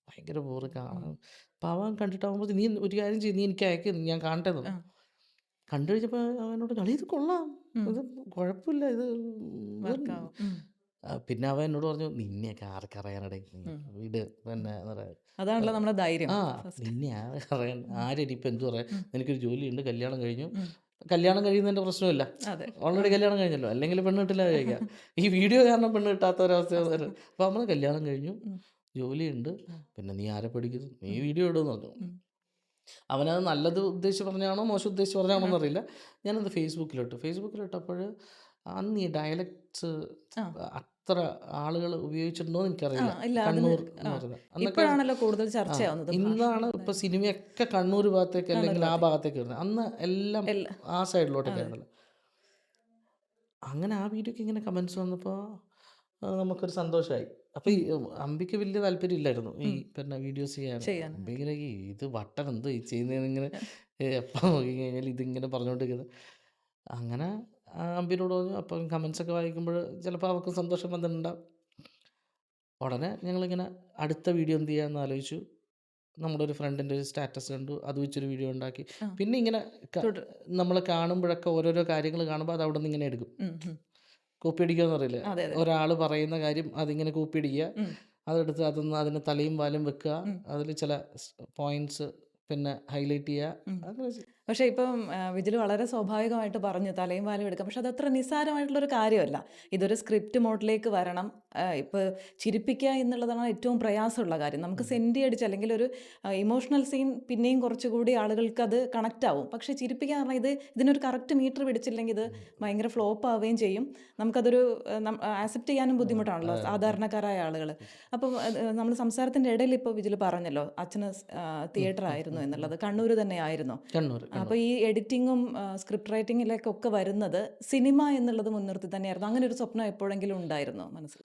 ഭയങ്കര ബോറ് കാണാൻ. അപ്പം അവൻ കണ്ടിട്ടാകുമ്പോൾ നീ ഒരു കാര്യം ചെയ്യും, നീ എനിക്ക് അയക്കുന്നു, ഞാൻ കാണട്ടെ എന്ന് ആ. പറഞ്ഞു. കണ്ടു കഴിഞ്ഞപ്പോൾ അവനോട് കളി ഇത് കൊള്ളാം, ഉം. ഇത് കുഴപ്പമില്ല, ഇത് വർക്കാവും. ഉം. പിന്നെ അവൻ എന്നോട് പറഞ്ഞു നിന്നെയൊക്കെ ആർക്കറിയാനടേ, വീട് പിന്നെ എന്താ പറയുക, അതാണല്ലോ നമ്മുടെ ധൈര്യം. ആ ഫസ്റ്റ്. നിന്നെ ആരറിയാൻ, ആരിപ്പം എന്തു പറയാം, ഉം. നിനക്കൊരു ജോലിയുണ്ട്, കല്യാണം കഴിഞ്ഞു. ഉം. കല്യാണം കഴിയുന്നതിൻ്റെ പ്രശ്നമില്ല, അതെ. ഓൾറെഡി കല്യാണം കഴിഞ്ഞല്ലോ, അല്ലെങ്കിൽ പെണ്ണ് കിട്ടില്ല കഴിക്കാം. ഈ വീഡിയോ കാരണം പെണ്ണ് കിട്ടാത്ത ഒരവസ്ഥ വരും. അപ്പോൾ നമ്മൾ കല്യാണം കഴിഞ്ഞു, ഉം. ജോലിയുണ്ട്, ഉം. പിന്നെ നീ ആരെ പഠിക്കുന്നു, നീ വീഡിയോ ഇടുമെന്ന് പറഞ്ഞു. ഉം. അവനത് നല്ലത് ഉദ്ദേശിച്ച് പറഞ്ഞാണോ മോശം ഉദ്ദേശിച്ച് പറഞ്ഞാണോ എന്നറിയില്ല. ഞാനത് ഫേസ്ബുക്കിലിട്ടപ്പോൾ അന്ന് ഈ ഡയലക്ട്സ് ആ. അത്ര ആളുകൾ ഉപയോഗിച്ചിട്ടുണ്ടോ എന്ന് ആ, എനിക്കറിയില്ല. ഇല്ല. അത് കണ്ണൂർ ആ. എന്ന് പറയുന്നത് അന്നൊക്കെ ഇപ്പോഴാണല്ലോ കൂടുതൽ ചർച്ചയാവുന്നത്. ഇന്നാണ് ഇപ്പോൾ സിനിമയൊക്കെ കണ്ണൂർ ഭാഗത്തേക്ക് അല്ലെങ്കിൽ ആ ഭാഗത്തേക്ക് വരുന്നത്. അന്ന് എല്ലാം എല്ലാ. ആ സൈഡിലോട്ടൊക്കെ ആണല്ലോ. അങ്ങനെ ആ വീഡിയോക്ക് ഇങ്ങനെ കമൻസ് വന്നപ്പോൾ നമുക്കൊരു സന്തോഷമായി. അപ്പോൾ ഈ അമ്പിക്ക് വലിയ താല്പര്യമില്ലായിരുന്നു ഈ പിന്നെ വീഡിയോസ് ചെയ്യാൻ. ചെയ്യാൻ. അമ്പിങ്ങനെ ഇത് വട്ടൻ എന്തോ ഈ ചെയ്യുന്നതെന്ന് ഇങ്ങനെ എപ്പോൾ നോക്കി കഴിഞ്ഞാൽ ഇതിങ്ങനെ പറഞ്ഞുകൊണ്ടിരിക്കുന്നത്. അങ്ങനെ അമ്പിനോട് പറഞ്ഞു. അപ്പം കമൻസൊക്കെ വായിക്കുമ്പോൾ ചിലപ്പോൾ അവർക്ക് സന്തോഷം വന്നിട്ടുണ്ടാവും. ഉടനെ ഞങ്ങളിങ്ങനെ അടുത്ത വീഡിയോ എന്ത് ചെയ്യാമെന്ന് ആലോചിച്ചു. നമ്മുടെ ഒരു ഫ്രണ്ടിൻ്റെ ഒരു സ്റ്റാറ്റസ് കണ്ടു, അത് വെച്ചൊരു വീഡിയോ ഉണ്ടാക്കി. ആ. പിന്നെ ഇങ്ങനെ തുടർ. നമ്മൾ കാണുമ്പോഴൊക്കെ ഓരോരോ കാര്യങ്ങൾ കാണുമ്പോൾ അത് അവിടെ നിന്ന് ഇങ്ങനെ എടുക്കും. ഉം. ഉം. കോപ്പി അടിക്കുക എന്ന് പറയില്ലേ, അതെ. അതെ. ഒരാൾ പറയുന്ന കാര്യം അതിങ്ങനെ കോപ്പി അടിക്കുക, ഉം. അതെടുത്ത് അതിന് തലയും വാലും വെക്കുക, ഉം. അതിൽ ചില പോയിന്റ്സ് പിന്നെ ഹൈലൈറ്റ് ചെയ്യുക. ഉം. അങ്ങനെ പക്ഷേ ഇപ്പം വിജിൽ വളരെ സ്വാഭാവികമായിട്ട് പറഞ്ഞു തലയും വാലും എടുക്കാം. പക്ഷെ അതത്ര നിസ്സാരമായിട്ടുള്ളൊരു കാര്യമല്ല. ഇതൊരു സ്ക്രിപ്റ്റ് മോഡിലേക്ക് വരണം. ഇപ്പോൾ ചിരിപ്പിക്കുക എന്നുള്ളതാണ് ഏറ്റവും പ്രയാസമുള്ള കാര്യം. നമുക്ക് സെൻറ്റി അടിച്ച് അല്ലെങ്കിൽ ഒരു ഇമോഷണൽ സീൻ പിന്നെയും കുറച്ചുകൂടി ആളുകൾക്ക് അത് കണക്റ്റ് ആവും. പക്ഷേ ചിരിപ്പിക്കുക പറഞ്ഞാൽ ഇതിനൊരു കറക്റ്റ് മീറ്റർ പിടിച്ചില്ലെങ്കിൽ ഇത് ഭയങ്കര ഫ്ലോപ്പ് ആവുകയും ചെയ്യും. നമുക്കതൊരു ആക്സെപ്റ്റ് ചെയ്യാനും ബുദ്ധിമുട്ടാണല്ലോ സാധാരണക്കാരായ ആളുകൾ. അപ്പം നമ്മൾ സംസാരത്തിൻ്റെ ഇടയിൽ ഇപ്പോൾ വിജിൽ പറഞ്ഞല്ലോ അച്ഛന് തിയേറ്റർ ആയിരുന്നു എന്നുള്ളത്. കണ്ണൂർ തന്നെ ആയിരുന്നു. കണ്ണൂർ. അപ്പോൾ ഈ എഡിറ്റിങ്ങും സ്ക്രിപ്റ്റ് റൈറ്റിങ്ങിലേക്കൊക്കെ വരുന്നത് സിനിമ എന്നുള്ളത് മുൻനിർത്തി തന്നെയായിരുന്നു. അങ്ങനെ ഒരു സ്വപ്നം എപ്പോഴെങ്കിലും ഉണ്ടായിരുന്നോ മനസ്സിൽ?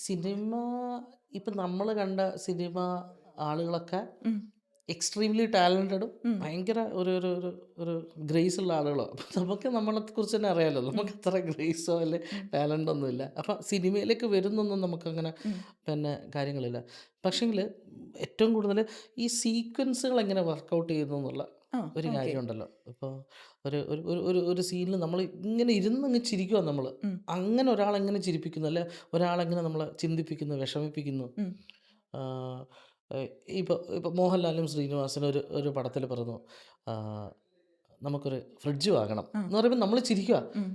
സിനിമ ഇപ്പം നമ്മൾ കണ്ട സിനിമ ആളുകളൊക്കെ ഉം. എക്സ്ട്രീംലി ടാലൻറ്റഡും ഉം. ഭയങ്കര ഒരു ഒരു ഒരു ഒരു ഗ്രേസ് ഉള്ള ആളുകളോ. അപ്പം നമുക്ക് നമ്മളെക്കുറിച്ച് തന്നെ അറിയാമല്ലോ, നമുക്ക് അത്ര ഗ്രേസോ അല്ലെ ടാലൻ്റ് ഒന്നുമില്ല. അപ്പം സിനിമയിലേക്ക് വരുന്നൊന്നും നമുക്കങ്ങനെ ഉം. പിന്നെ കാര്യങ്ങളില്ല. പക്ഷേങ്കിൽ ഏറ്റവും കൂടുതൽ ഈ സീക്വൻസുകൾ എങ്ങനെ വർക്കൗട്ട് ചെയ്യുന്നു എന്നുള്ള ആ. ഒരു ഓക്കെ. കാര്യമുണ്ടല്ലോ. ഇപ്പോൾ ഒരു ഒരു ഒരു ഒരു ഒരു സീനിൽ നമ്മൾ ഇങ്ങനെ ഇരുന്നങ്ങ് ചിരിക്കുക. നമ്മൾ ഉം. അങ്ങനെ ഒരാളെങ്ങനെ ചിരിപ്പിക്കുന്നു, അല്ലെ ഒരാളെങ്ങനെ നമ്മളെ ചിന്തിപ്പിക്കുന്നു, വിഷമിപ്പിക്കുന്നു. ഉം. ഇപ്പോൾ മോഹൻലാലും ശ്രീനിവാസനും ഒരു പടത്തിൽ പറഞ്ഞു നമുക്കൊരു ഫ്രിഡ്ജ് വാങ്ങണം ആ. എന്ന് പറയുമ്പോൾ നമ്മൾ ചിരിക്കുക. ഉം.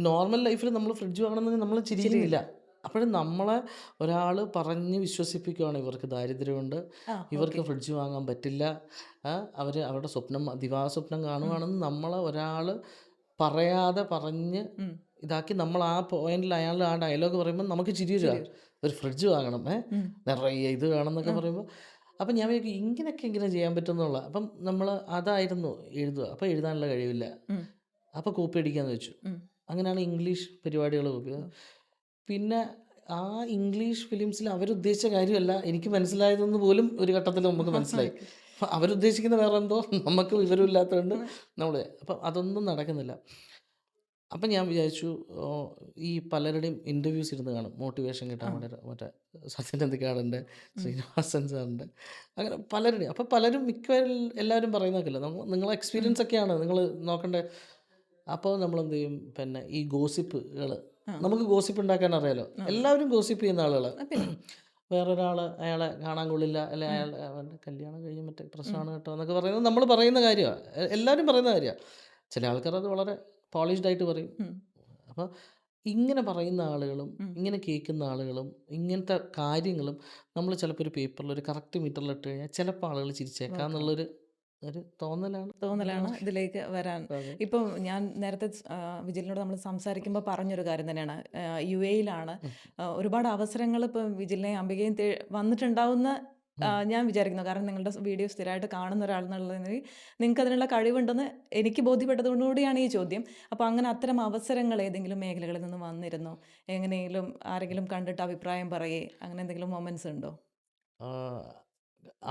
നോർമൽ ലൈഫിൽ നമ്മൾ ഫ്രിഡ്ജ് വാങ്ങണമെന്ന് നമ്മൾ ചിരിക്കുന്നില്ല. ചിരിയില്ല. അപ്പോഴും നമ്മളെ ഒരാൾ പറഞ്ഞ് വിശ്വസിപ്പിക്കുകയാണ് ഇവർക്ക് ദാരിദ്ര്യമുണ്ട്, ആ. ഇവർക്ക് ഓക്കെ. ഫ്രിഡ്ജ് വാങ്ങാൻ പറ്റില്ല, അവരുടെ സ്വപ്നം ദിവാസ്വപ്നം കാണുകയാണെന്ന് നമ്മളെ ഒരാൾ പറയാതെ പറഞ്ഞ് ഉം. ഇതാക്കി നമ്മൾ ആ പോയിന്റിൽ അയാൾ ആ ഡയലോഗ് പറയുമ്പോൾ നമുക്ക് ചിരി വരിക. ശരി. ഒരു ഫ്രിഡ്ജ് വാങ്ങണം, ഉം. നിറയെ ഇത് വേണം എന്നൊക്കെ പറയുമ്പോൾ അപ്പം ഞാൻ വിചാരിക്കും ഇങ്ങനെയൊക്കെ എങ്ങനെ ചെയ്യാൻ പറ്റുമെന്നുള്ള. അപ്പം നമ്മൾ അതായിരുന്നു എഴുതുക. അപ്പോൾ എഴുതാനുള്ള കഴിവില്ല. ഉം. അപ്പോൾ കോപ്പി അടിക്കാമെന്ന് വെച്ചു. ഉം. അങ്ങനെയാണ് ഇംഗ്ലീഷ് പരിപാടികൾ കോപ്പി ചെയ്തത്. പിന്നെ ആ ഇംഗ്ലീഷ് ഫിലിംസിൽ അവരുദ്ദേശിച്ച കാര്യമല്ല എനിക്ക് മനസ്സിലായതെന്ന് പോലും ഒരു ഘട്ടത്തിൽ നമുക്ക് മനസ്സിലായി. അപ്പം അവരുദ്ദേശിക്കുന്ന വേറെ എന്തോ നമുക്ക് വിവരമില്ലാത്തതുകൊണ്ട് നമ്മൾ അപ്പം അതൊന്നും നടക്കുന്നില്ല. അപ്പം ഞാൻ വിചാരിച്ചു ഈ പലരുടെയും ഇൻ്റർവ്യൂസ് ഇരുന്ന് കാണും മോട്ടിവേഷൻ കിട്ടാൻ വേണ്ടി. മറ്റേ സത്യൻ അന്തിക്കാടിൻ്റെ, ശ്രീനിവാസൻ സാറിൻ്റെ, അങ്ങനെ പലരുടെയും. അപ്പം പലരും എല്ലാവരും പറയുന്നതൊക്കെയല്ല നിങ്ങളെ എക്സ്പീരിയൻസ് ഒക്കെയാണ് നിങ്ങൾ നോക്കേണ്ടത്. അപ്പോൾ നമ്മൾ എന്ത് ചെയ്യും, പിന്നെ ഈ ഗോസിപ്പുകൾ നമുക്ക് ഗോസിപ്പ് ഉണ്ടാക്കാൻ അറിയാലോ. എല്ലാവരും ഗോസിപ്പ് ചെയ്യുന്ന ആളുകൾ. വേറൊരാൾ അയാളെ കാണാൻ കൊള്ളില്ല, അല്ലെ അയാൾ അവൻ്റെ കല്യാണം കഴിഞ്ഞ് മറ്റേ പ്രശ്നമാണ് കേട്ടോ എന്നൊക്കെ പറയുന്നത് നമ്മൾ പറയുന്ന കാര്യമാണ്, എല്ലാവരും പറയുന്ന കാര്യമാണ്. ചില ആൾക്കാർ അത് വളരെ പോളിഷ്ഡ് ആയിട്ട് പറയും. അപ്പോൾ ഇങ്ങനെ പറയുന്ന ആളുകളും ഇങ്ങനെ കേൾക്കുന്ന ആളുകളും ഇങ്ങനത്തെ കാര്യങ്ങളും നമ്മൾ ചിലപ്പോൾ ഒരു പേപ്പറിൽ ഒരു കറക്റ്റ് മീറ്ററിൽ ഇട്ട് കഴിഞ്ഞാൽ ചിലപ്പോൾ ആളുകൾ ചിരിച്ചേക്കാം എന്നുള്ളൊരു തോന്നലാണ് ഇതിലേക്ക് വരാൻ. ഇപ്പം ഞാൻ നേരത്തെ വിജിലിനോട് നമ്മൾ സംസാരിക്കുമ്പോൾ പറഞ്ഞൊരു കാര്യം തന്നെയാണ്, UAE-ലാണ് ഒരുപാട് അവസരങ്ങൾ ഇപ്പം വിജിലിനെയും അംബികയും വന്നിട്ടുണ്ടാവുന്ന ഞാൻ വിചാരിക്കുന്നു. കാരണം നിങ്ങളുടെ വീഡിയോ സ്ഥിരമായിട്ട് കാണുന്ന ഒരാളെന്നുള്ളതിന് നിങ്ങൾക്ക് അതിനുള്ള കഴിവുണ്ടെന്ന് എനിക്ക് ബോധ്യപ്പെട്ടതുകൊണ്ടുകൂടിയാണ് ഈ ചോദ്യം. അപ്പോൾ അങ്ങനെ അത്തരം അവസരങ്ങൾ ഏതെങ്കിലും മേഖലകളിൽ നിന്ന് വന്നിരുന്നോ? എങ്ങനെയെങ്കിലും ആരെങ്കിലും കണ്ടിട്ട് അഭിപ്രായം പറയേ അങ്ങനെ എന്തെങ്കിലും മൊമെന്റ്സ് ഉണ്ടോ?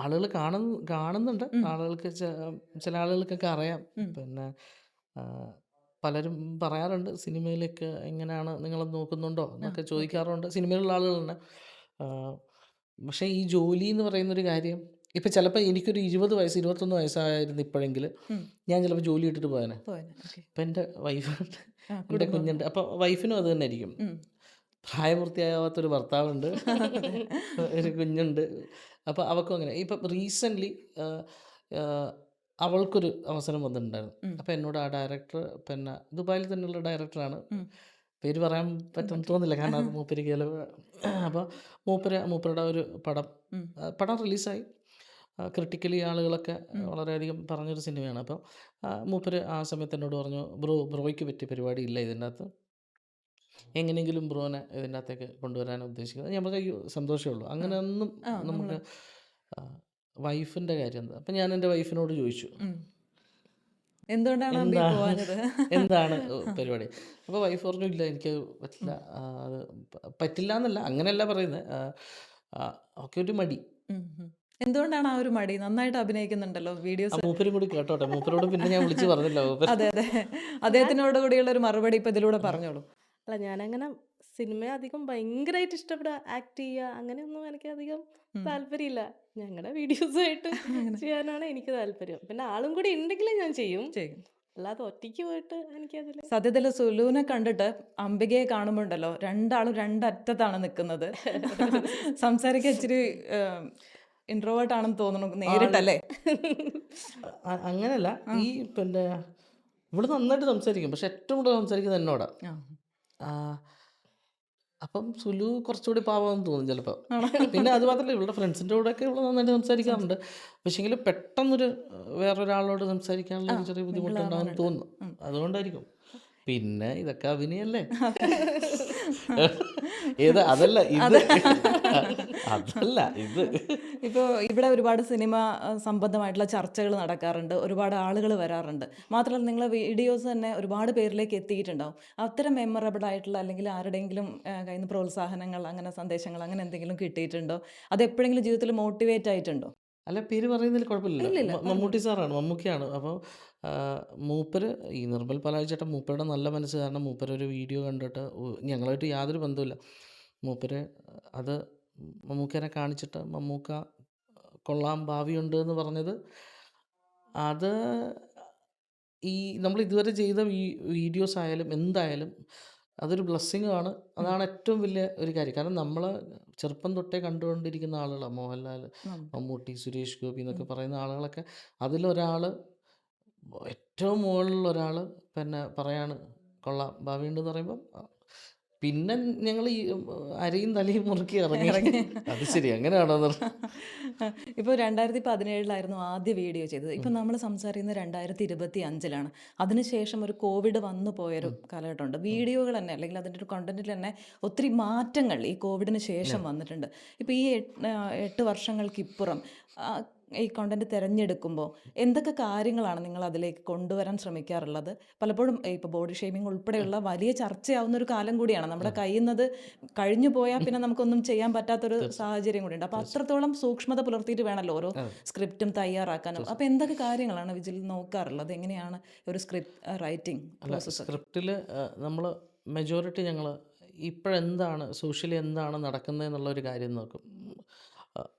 ആളുകൾ കാണുന്നുണ്ട്. ആളുകൾക്ക് ചില ആളുകൾക്കൊക്കെ അറിയാം. പിന്നെ പലരും പറയാറുണ്ട് സിനിമയിലേക്ക് എങ്ങനെയാണ് നിങ്ങൾ നോക്കുന്നുണ്ടോ എന്നൊക്കെ ചോദിക്കാറുണ്ട്. സിനിമയിലുള്ള ആളുകൾ തന്നെ. പക്ഷേ ഈ ജോലി എന്ന് പറയുന്നൊരു കാര്യം ഇപ്പം ചിലപ്പോൾ എനിക്കൊരു 20 വയസ്സ് 21 വയസ്സായിരുന്നു ഇപ്പോഴെങ്കിൽ ഞാൻ ചിലപ്പോൾ ജോലി ഇട്ടിട്ട് പോയാനെ. ഇപ്പം എൻ്റെ വൈഫുണ്ട്, എൻ്റെ കുഞ്ഞുണ്ട്. അപ്പോൾ വൈഫിനും അത് തന്നെ ആയിരിക്കും. പ്രായപൂർത്തിയാവാത്തൊരു ഭർത്താവുണ്ട്, ഒരു കുഞ്ഞുണ്ട്. അപ്പോൾ അവൾക്കും അങ്ങനെ. ഇപ്പം റീസെൻ്റ്ലി അവൾക്കൊരു അവസരം വന്നിട്ടുണ്ടായിരുന്നു. അപ്പോൾ എന്നോട് ആ ഡയറക്ടർ, പിന്നെ ദുബായിൽ തന്നെയുള്ള ഡയറക്ടറാണ്, പേര് പറയാൻ പറ്റുമെന്ന് തോന്നുന്നില്ല കാരണം അത് മൂപ്പരിക്ക്. അപ്പോൾ മൂപ്പരുടെ ഒരു പടം റിലീസായി. ക്രിട്ടിക്കലി ആളുകളൊക്കെ വളരെയധികം പറഞ്ഞൊരു സിനിമയാണ്. അപ്പോൾ മൂപ്പര് ആ സമയത്ത് എന്നോട് പറഞ്ഞു, ബ്രോയ്ക്ക് പറ്റിയ പരിപാടി ഇല്ല ഇതിൻ്റെ അകത്ത്, എങ്ങനെയെങ്കിലും ബ്രോനെ ഇതിൻ്റെ അകത്തേക്ക് കൊണ്ടുവരാൻ ഉദ്ദേശിക്കുന്നത്. നമുക്ക് സന്തോഷമേ ഉള്ളൂ. അങ്ങനെ ഒന്നും നമുക്ക് വൈഫിൻ്റെ കാര്യം എന്താ. അപ്പം ഞാൻ എൻ്റെ വൈഫിനോട് ചോദിച്ചു എന്താണ് പരിപാടി. അപ്പോൾ വൈഫ് പറഞ്ഞു, ഇല്ല എനിക്ക് പറ്റില്ല. അത് പറ്റില്ല എന്നല്ല, അങ്ങനെയല്ല പറയുന്നത്, ഒക്കെ ഒരു മടി. എന്തുകൊണ്ടാണ് ആ ഒരു മടി? നന്നായിട്ട് അഭിനയിക്കുന്നുണ്ടല്ലോ വീഡിയോസ്. മൂപ്പരും കൂടി കേട്ടോട്ടെ, മൂപ്പരോട് പിന്നെ ഞാൻ വിളിച്ച് പറഞ്ഞില്ല. അതെ അദ്ദേഹത്തിനോട് കൂടിയുള്ള ഒരു മറുപടി ഇപ്പം ഇതിലൂടെ പറഞ്ഞോളൂ. അല്ല, ഞാനങ്ങനെ സിനിമ അധികം ഭയങ്കരമായിട്ട് ഇഷ്ടപ്പെടുക, ആക്ട് ചെയ്യുക അങ്ങനെയൊന്നും എനിക്ക് അധികം താല്പര്യമില്ല. ഞങ്ങളുടെ വീഡിയോസായിട്ട് ചെയ്യാനാണ് എനിക്ക് താല്പര്യം. പിന്നെ ആളും കൂടി ഉണ്ടെങ്കിലേ ഞാൻ ചെയ്യും, അല്ലാതെ ഒറ്റയ്ക്ക് പോയിട്ട് എനിക്കതിൽ. സത്യത്തിൽ സുലുവിനെ കണ്ടിട്ട് അംബികയെ കാണുമ്പോണ്ടല്ലോ രണ്ടാളും രണ്ടറ്റത്താണ് നിൽക്കുന്നത്. സംസാരിക്കാൻ ഇച്ചിരി ഇൻട്രോവേർട്ട് ആണെന്ന് തോന്നുന്നു നേരിട്ടല്ലേ? അങ്ങനെയല്ല, ഈ പിന്നെ ഇവിടെ നന്നായിട്ട് സംസാരിക്കും, പക്ഷെ ഏറ്റവും കൂടുതൽ സംസാരിക്കുന്നത് എന്നോടാണ്. അപ്പം സുലു കുറച്ചുകൂടി പാവമെന്ന് തോന്നും ചിലപ്പോൾ. പിന്നെ അത് മാത്രമല്ല, ഇവളുടെ ഫ്രണ്ട്സിൻ്റെ കൂടെയൊക്കെ ഇവള് നന്നായിട്ട് സംസാരിക്കാറുണ്ട്. പക്ഷേങ്കിൽ പെട്ടെന്നൊരു വേറൊരാളോട് സംസാരിക്കാനുള്ള ചെറിയ ബുദ്ധിമുട്ടുണ്ടാകുമെന്ന് തോന്നുന്നു. അതുകൊണ്ടായിരിക്കും. പിന്നെ ഇതൊക്കെ അഭിനയല്ലേ, അതല്ല ഇത്. ഇപ്പോൾ ഇവിടെ ഒരുപാട് സിനിമ സംബന്ധമായിട്ടുള്ള ചർച്ചകൾ നടക്കാറുണ്ട്, ഒരുപാട് ആളുകൾ വരാറുണ്ട്. മാത്രമല്ല നിങ്ങളെ വീഡിയോസ് തന്നെ ഒരുപാട് പേരിലേക്ക് എത്തിയിട്ടുണ്ടാവും. അത്തരം മെമ്മറബിൾ ആയിട്ടുള്ള അല്ലെങ്കിൽ ആരുടെയെങ്കിലും കയ്യിൽ നിന്ന് പ്രോത്സാഹനങ്ങൾ, അങ്ങനെ സന്ദേശങ്ങൾ അങ്ങനെ എന്തെങ്കിലും കിട്ടിയിട്ടുണ്ടോ? അത് എപ്പോഴെങ്കിലും ജീവിതത്തിൽ മോട്ടിവേറ്റ് ആയിട്ടുണ്ടോ? അല്ല, പേര് പറയുന്നതിൽ കുഴപ്പമില്ല. മമ്മൂട്ടി സാറാണ്, മമ്മൂക്കയാണ്. അപ്പോൾ മൂപ്പര് ഈ നിർമ്മൽ പലാഴിച്ചേട്ടൻ മൂപ്പരുടെ നല്ല മനസ്സ് കാരണം മൂപ്പരൊരു വീഡിയോ കണ്ടിട്ട്, ഞങ്ങളായിട്ട് യാതൊരു ബന്ധവുമില്ല, മൂപ്പര് അത് മമ്മൂക്കനെ കാണിച്ചിട്ട് മമ്മൂക്ക കൊള്ളാം, ഭാവിയുണ്ട് എന്ന് പറഞ്ഞത്, അത് ഈ നമ്മൾ ഇതുവരെ ചെയ്ത വീഡിയോസ് ആയാലും എന്തായാലും അതൊരു ബ്ലെസ്സിങ് ആണ്. അതാണ് ഏറ്റവും വലിയ ഒരു കാര്യം. കാരണം നമ്മൾ ചെറുപ്പം തൊട്ടേ കണ്ടുകൊണ്ടിരിക്കുന്ന ആളുകളാണ് മോഹൻലാൽ, മമ്മൂട്ടി, സുരേഷ് ഗോപി എന്നൊക്കെ പറയുന്ന ആളുകളൊക്കെ. അതിലൊരാൾ, ഏറ്റവും മുകളിലുള്ള ഒരാൾ പിന്നെ പറയാണ് കൊള്ളാം, ഭാവിയുണ്ടെന്ന് പറയുമ്പം പിന്നെ ഞങ്ങൾ ഈ അരയും തലയും മുറുക്കി ഇറങ്ങി. അത് ശരി, അങ്ങനെയാണോ? ഇപ്പോൾ 2017 ആദ്യ വീഡിയോ ചെയ്തത്. ഇപ്പം നമ്മൾ സംസാരിക്കുന്നത് 2025 അതിനുശേഷം ഒരു കോവിഡ് വന്നു പോയൊരു കാലഘട്ടമുണ്ട്. വീഡിയോകൾ തന്നെ അല്ലെങ്കിൽ അതിൻ്റെ ഒരു കണ്ടന്റിൽ തന്നെ ഒത്തിരി മാറ്റങ്ങൾ ഈ കോവിഡിന് ശേഷം വന്നിട്ടുണ്ട്. ഇപ്പോൾ ഈ 8 വർഷങ്ങൾക്കിപ്പുറം ഈ കണ്ടന്റ് തിരഞ്ഞെടുക്കുമ്പോൾ എന്തൊക്കെ കാര്യങ്ങളാണ് നിങ്ങൾ അതിലേക്ക് കൊണ്ടുവരാൻ ശ്രമിക്കാറുള്ളത്? പലപ്പോഴും ഇപ്പോൾ ബോഡി ഷേമിംഗ് ഉൾപ്പെടെയുള്ള വലിയ ചർച്ചയാവുന്ന ഒരു കാലം കൂടിയാണ്. നമ്മുടെ കയ്യിൽ നിന്ന് കഴിഞ്ഞു പോയാൽ പിന്നെ നമുക്കൊന്നും ചെയ്യാൻ പറ്റാത്തൊരു സാഹചര്യം കൂടിയുണ്ട്. അപ്പോൾ അത്രത്തോളം സൂക്ഷ്മത പുലർത്തിയിട്ട് വേണമല്ലോ ഓരോ സ്ക്രിപ്റ്റും തയ്യാറാക്കാനും. അപ്പോൾ എന്തൊക്കെ കാര്യങ്ങളാണ് വിജിൽ നോക്കാറുള്ളത്? എങ്ങനെയാണ് ഒരു സ്ക്രിപ്റ്റ് റൈറ്റിംഗ് പ്രോസസ്സ്? സ്ക്രിപ്റ്റിൽ നമ്മൾ മെജോറിറ്റി ഞങ്ങൾ ഇപ്പോഴെന്താണ് സോഷ്യലി എന്താണ് നടക്കുന്നത് എന്നുള്ളൊരു കാര്യം നോക്കും.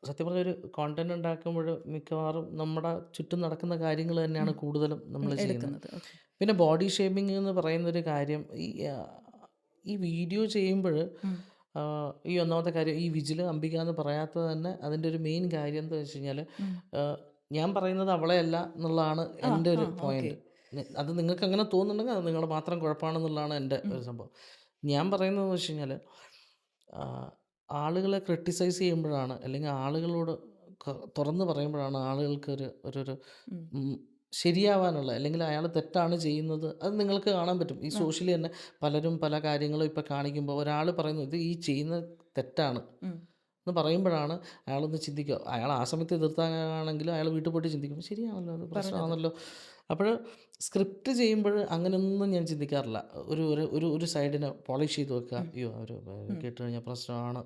സത്യം പറഞ്ഞ ഒരു കോണ്ടന്റ് ഉണ്ടാക്കുമ്പോൾ മിക്കവാറും നമ്മുടെ ചുറ്റും നടക്കുന്ന കാര്യങ്ങൾ തന്നെയാണ് കൂടുതലും നമ്മൾ ചെയ്യുന്നത്. പിന്നെ ബോഡി ഷേമിംഗ് എന്ന് പറയുന്നൊരു കാര്യം ഈ വീഡിയോ ചെയ്യുമ്പോൾ ഈ ഒന്നാമത്തെ കാര്യം ഈ വിജിൽ അംബിക എന്ന് പറയാത്തത് തന്നെ അതിൻ്റെ ഒരു മെയിൻ കാര്യം എന്താ വെച്ച് കഴിഞ്ഞാൽ ഞാൻ പറയുന്നത് അവളെ അല്ല എന്നുള്ളതാണ് എൻ്റെ ഒരു പോയിന്റ്. അത് നിങ്ങൾക്ക് അങ്ങനെ തോന്നുന്നുണ്ടെങ്കിൽ അത് നിങ്ങളുടെ മാത്രം കുഴപ്പമാണെന്നുള്ളതാണ് എൻ്റെ ഒരു സംഭവം. ഞാൻ പറയുന്നതെന്ന് വെച്ച് കഴിഞ്ഞാൽ ആളുകളെ ക്രിട്ടിസൈസ് ചെയ്യുമ്പോഴാണ് അല്ലെങ്കിൽ ആളുകളോട് തുറന്ന് പറയുമ്പോഴാണ് ആളുകൾക്ക് ഒരു ശരിയാവാനുള്ള അല്ലെങ്കിൽ അയാൾ തെറ്റാണ് ചെയ്യുന്നത് അത് നിങ്ങൾക്ക് കാണാൻ പറ്റും. ഈ സോഷ്യലി തന്നെ പലരും പല കാര്യങ്ങളും ഇപ്പം കാണിക്കുമ്പോൾ ഒരാൾ പറയുന്നു ഇത് ഈ ചെയ്യുന്ന തെറ്റാണ് എന്ന് പറയുമ്പോഴാണ് അയാളൊന്ന് ചിന്തിക്കുക. അയാൾ ആ സമയത്ത് എതിർത്താണെങ്കിൽ അയാൾ വീട്ടിൽ പോയിട്ട് ചിന്തിക്കും ശരിയാണല്ലോ, അത് പ്രശ്നമാണല്ലോ. അപ്പോൾ സ്ക്രിപ്റ്റ് ചെയ്യുമ്പോൾ അങ്ങനെയൊന്നും ഞാൻ ചിന്തിക്കാറില്ല. ഒരു സൈഡിനെ പോളിഷ് ചെയ്ത് വെക്കുക, അയ്യോ അവർ കേട്ട് കഴിഞ്ഞാൽ പ്രശ്നമാണ്,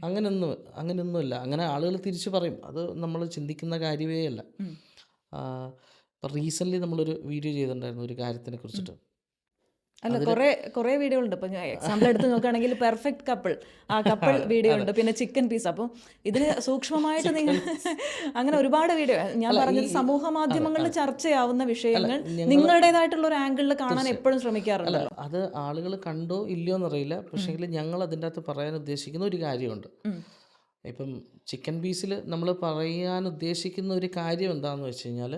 അങ്ങനെയൊന്നുമില്ല. അങ്ങനെ ആളുകൾ തിരിച്ച് പറയും, അത് നമ്മൾ ചിന്തിക്കുന്ന കാര്യമേ അല്ല. ഇപ്പം റീസെൻ്റ്ലി നമ്മളൊരു വീഡിയോ ചെയ്തിട്ടുണ്ടായിരുന്നു ഒരു കാര്യത്തിനെ കുറിച്ചിട്ട്. അല്ല, കുറേ വീഡിയോകളുണ്ട്. ഇപ്പം എക്സാമ്പിൾ എടുത്ത് നോക്കുകയാണെങ്കിൽ പെർഫെക്റ്റ് കപ്പിൾ, ആ കപ്പിൾ വീഡിയോ ഉണ്ട്, പിന്നെ ചിക്കൻ പീസ്. അപ്പം ഇതിന് സൂക്ഷ്മമായിട്ട് നിങ്ങൾ അങ്ങനെ ഒരുപാട് വീഡിയോ, ഞാൻ പറഞ്ഞത് സമൂഹ മാധ്യമങ്ങളിൽ ചർച്ചയാവുന്ന വിഷയങ്ങൾ നിങ്ങളുടേതായിട്ടുള്ള ഒരു ആംഗിളിൽ കാണാൻ എപ്പോഴും ശ്രമിക്കാറുണ്ട്. അത് ആളുകൾ കണ്ടോ ഇല്ലയോ എന്നറിയില്ല, പക്ഷേ ഞങ്ങൾ അതിൻ്റെ അകത്ത് പറയാൻ ഉദ്ദേശിക്കുന്ന ഒരു കാര്യമുണ്ട്. ഇപ്പം ചിക്കൻ പീസിൽ നമ്മൾ പറയാൻ ഉദ്ദേശിക്കുന്ന ഒരു കാര്യം എന്താണെന്ന് വെച്ച് കഴിഞ്ഞാൽ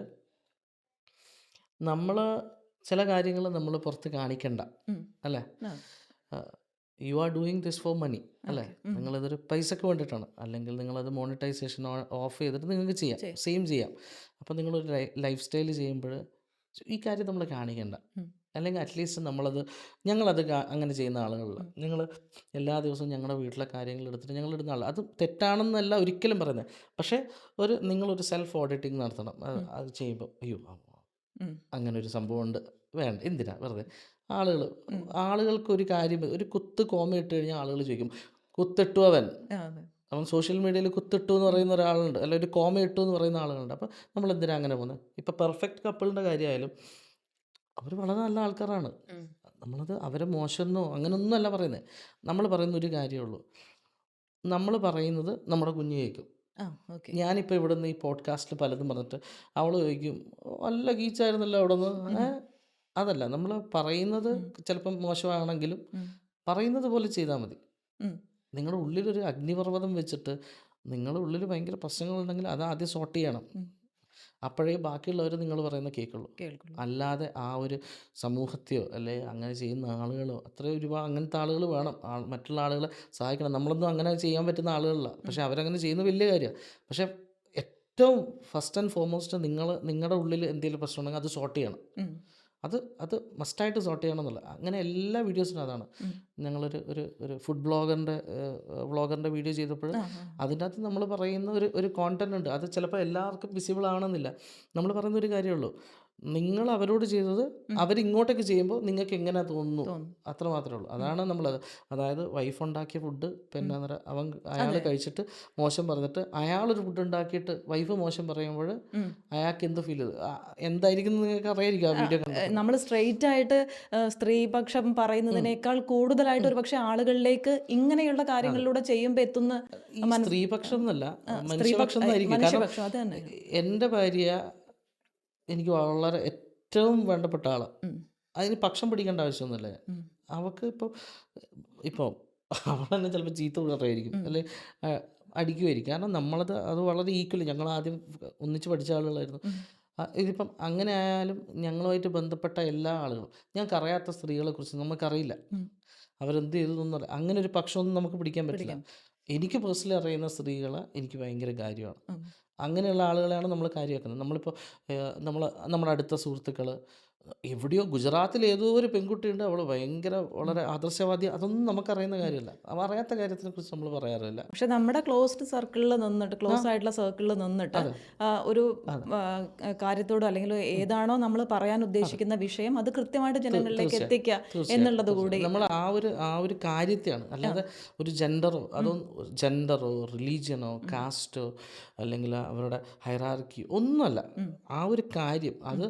നമ്മൾ ചില കാര്യങ്ങൾ നമ്മൾ പുറത്ത് കാണിക്കണ്ട, അല്ലേ? You are doing this for money, അല്ലേ? നിങ്ങളിതൊരു പൈസക്ക് വേണ്ടിയിട്ടാണ്, അല്ലെങ്കിൽ നിങ്ങളത് മോണിറ്റൈസേഷൻ ഓഫ് ചെയ്തിട്ട് നിങ്ങൾക്ക് ചെയ്യാം, സെയിം ചെയ്യാം. അപ്പം നിങ്ങളൊരു ലൈഫ് സ്റ്റൈൽ ചെയ്യുമ്പോൾ ഈ കാര്യം നമ്മൾ കാണിക്കണ്ട, അല്ലെങ്കിൽ അറ്റ്ലീസ്റ്റ് ഞങ്ങളത് അങ്ങനെ ചെയ്യുന്ന ആളുകളില്ല. ഞങ്ങൾ എല്ലാ ദിവസവും ഞങ്ങളുടെ വീട്ടിലെ കാര്യങ്ങൾ എടുത്തിട്ട് ഞങ്ങളിടുന്ന ആൾ, അത് തെറ്റാണെന്നല്ല ഒരിക്കലും പറയുന്നത്. പക്ഷേ നിങ്ങളൊരു സെൽഫ് ഓഡിറ്റിങ് നടത്തണം. അത് ചെയ്യുമ്പോൾ അയ്യോ അങ്ങനെ ഒരു സംഭവമുണ്ട്, വേണ്ട, എന്തിനാ വെറുതെ ആളുകൾക്കൊരു കാര്യം, ഒരു കുത്ത് കോമ ഇട്ട് കഴിഞ്ഞാൽ ആളുകൾ ചോദിക്കും കുത്തിട്ടു അവൻ സോഷ്യൽ മീഡിയയിൽ കുത്തിട്ടു എന്ന് പറയുന്ന ഒരാളുണ്ട്, അല്ല ഒരു കോമ ഇട്ടു എന്ന് പറയുന്ന ആളുകളുണ്ട്. അപ്പോൾ നമ്മൾ എന്തിനാ അങ്ങനെ പോകുന്നത്? ഇപ്പം പെർഫെക്റ്റ് കപ്പിളിൻ്റെ കാര്യമായാലും അവർ വളരെ നല്ല ആൾക്കാരാണ്. നമ്മളത് അവരെ മോശമെന്നോ അങ്ങനെയൊന്നും അല്ല പറയുന്നത്. നമ്മൾ പറയുന്ന ഒരു കാര്യമുള്ളൂ, നമ്മൾ പറയുന്നത് നമ്മുടെ കുഞ്ഞ് കേൾക്കും. ഞാനിപ്പോൾ ഇവിടെ നിന്ന് ഈ പോഡ്കാസ്റ്റിൽ പലതും പറഞ്ഞിട്ട് അവൾ ചോദിക്കും നല്ല ഗീച്ചായിരുന്നല്ലോ അവിടെ നിന്ന്. അതല്ല, നമ്മൾ പറയുന്നത് ചിലപ്പം മോശമാണെങ്കിലും പറയുന്നത് പോലെ ചെയ്താൽ മതി. നിങ്ങളുടെ ഉള്ളിലൊരു അഗ്നിപർവ്വതം വെച്ചിട്ട് നിങ്ങളുടെ ഉള്ളിൽ ഭയങ്കര പ്രശ്നങ്ങളുണ്ടെങ്കിൽ അത് ആദ്യം സോർട്ട് ചെയ്യണം. അപ്പോഴേ ബാക്കിയുള്ളവർ നിങ്ങൾ പറയുന്ന കേൾക്കുള്ളൂ. അല്ലാതെ ആ ഒരു സമൂഹത്തെയോ അല്ലെ അങ്ങനെ ചെയ്യുന്ന ആളുകളോ ഒരുപാട് അങ്ങനത്തെ ആളുകൾ വേണം. മറ്റുള്ള ആളുകളെ സഹായിക്കണം. നമ്മളൊന്നും അങ്ങനെ ചെയ്യാൻ പറ്റുന്ന ആളുകളല്ല, പക്ഷെ അവരങ്ങനെ ചെയ്യുന്നത് വലിയ കാര്യമാണ്. പക്ഷെ ഏറ്റവും ഫസ്റ്റ് ആൻഡ് ഫോർമോസ്റ്റ് നിങ്ങളുടെ ഉള്ളിൽ എന്തെങ്കിലും പ്രശ്നം ഉണ്ടെങ്കിൽ അത് സോർട്ട് ചെയ്യണം. അത് മസ്റ്റായിട്ട് സോർട്ട് ചെയ്യണം എന്നുള്ള അങ്ങനെ എല്ലാ വീഡിയോസിനും അതാണ്. ഞങ്ങളൊരു ഫുഡ് വ്ളോഗറിൻ്റെ വീഡിയോ ചെയ്തപ്പോൾ അതിൻ്റെ അകത്ത് നമ്മൾ പറയുന്ന ഒരു കോണ്ടന്റ് ഉണ്ട്. അത് ചിലപ്പോൾ എല്ലാവർക്കും വിസിബിൾ ആവണമെന്നില്ല. നമ്മൾ പറയുന്ന ഒരു കാര്യമുള്ളൂ, നിങ്ങൾ അവരോട് ചെയ്തത് അവരിങ്ങോട്ടേക്ക് ചെയ്യുമ്പോൾ നിങ്ങൾക്ക് എങ്ങനെ തോന്നുന്നു, അത്ര മാത്രമേ ഉള്ളൂ. അതാണ് നമ്മളത്. അതായത് വൈഫ് ഉണ്ടാക്കിയ ഫുഡ് പിന്നെ അയാൾ കഴിച്ചിട്ട് മോശം പറഞ്ഞിട്ട് അയാളൊരു ഫുഡ് ഉണ്ടാക്കിയിട്ട് വൈഫ് മോശം പറയുമ്പോൾ അയാൾക്ക് എന്ത് ഫീൽ എന്തായിരിക്കും നിങ്ങൾക്ക് അറിയായിരിക്കും ആ വീഡിയോ കണ്ടിട്ട്. നമ്മൾ സ്ട്രെയിറ്റ് ആയിട്ട് സ്ത്രീപക്ഷം പറയുന്നതിനേക്കാൾ കൂടുതലായിട്ട് ഒരു പക്ഷേ ആളുകളിലേക്ക് ഇങ്ങനെയുള്ള കാര്യങ്ങളിലൂടെ ചെയ്യുമ്പോൾ എത്തുന്ന സ്ത്രീപക്ഷം എന്നല്ല, മനുഷ്യപക്ഷം എന്നായിരിക്കും. കാരണം എൻ്റെ ഭാര്യ എനിക്ക് വളരെ ഏറ്റവും വേണ്ടപ്പെട്ട ആളാണ്. അതിന് പക്ഷം പിടിക്കേണ്ട ആവശ്യമൊന്നുമില്ല. അവൾക്ക് ഇപ്പോൾ അവൾ തന്നെ ചിലപ്പോൾ ചീത്ത പറയായിരിക്കും, അല്ലെങ്കിൽ അടിക്കുമായിരിക്കും. കാരണം അത് വളരെ ഈക്വലി, ഞങ്ങൾ ആദ്യം ഒന്നിച്ച് പഠിച്ച ആളുകളായിരുന്നു. ഇതിപ്പം അങ്ങനെ ആയാലും ഞങ്ങളുമായിട്ട് ബന്ധപ്പെട്ട എല്ലാ ആളുകളും ഞങ്ങൾക്കറിയാത്ത സ്ത്രീകളെക്കുറിച്ച് നമുക്കറിയില്ല. അവരെന്ത് ചെയ്തു എന്നറിയില്ല. അങ്ങനെ ഒരു പക്ഷമൊന്നും നമുക്ക് പിടിക്കാൻ പറ്റില്ല. എനിക്ക് പേഴ്സണലി അറിയുന്ന സ്ത്രീകളെ എനിക്ക് ഭയങ്കര കാര്യമാണ്. അങ്ങനെയുള്ള ആളുകളെയാണ് നമ്മൾ കാര്യമാക്കുന്നത്. നമ്മളിപ്പോൾ നമ്മുടെ അടുത്ത സുഹൃത്തുക്കൾ എവിടെയോ ഗുജറാത്തിൽ ഏതോ ഒരു പെൺകുട്ടിയുണ്ട്, അവൾ ഭയങ്കര വളരെ ആദർശവാദി. അതൊന്നും നമുക്കറിയുന്ന കാര്യമല്ല. അറിയാത്ത കാര്യത്തിനെക്കുറിച്ച് നമ്മൾ പറയാറില്ല. പക്ഷെ നമ്മുടെ ക്ലോസ്ഡ് സർക്കിളിൽ നിന്നിട്ട്, ക്ലോസ് ആയിട്ടുള്ള സർക്കിളിൽ നിന്നിട്ട് ഒരു കാര്യത്തോടോ അല്ലെങ്കിൽ ഏതാണോ നമ്മൾ പറയാൻ ഉദ്ദേശിക്കുന്ന വിഷയം അത് കൃത്യമായിട്ട് ജനങ്ങളിലേക്ക് എത്തിക്കുക എന്നുള്ളത് കൂടി നമ്മൾ ആ ഒരു കാര്യത്തെയാണ്, അല്ലാതെ ഒരു ജെൻഡറോ റിലീജിയനോ കാസ്റ്റോ അല്ലെങ്കിൽ അവരുടെ ഹൈറാർക്കിയോ ഒന്നുമല്ല. ആ ഒരു കാര്യം അത്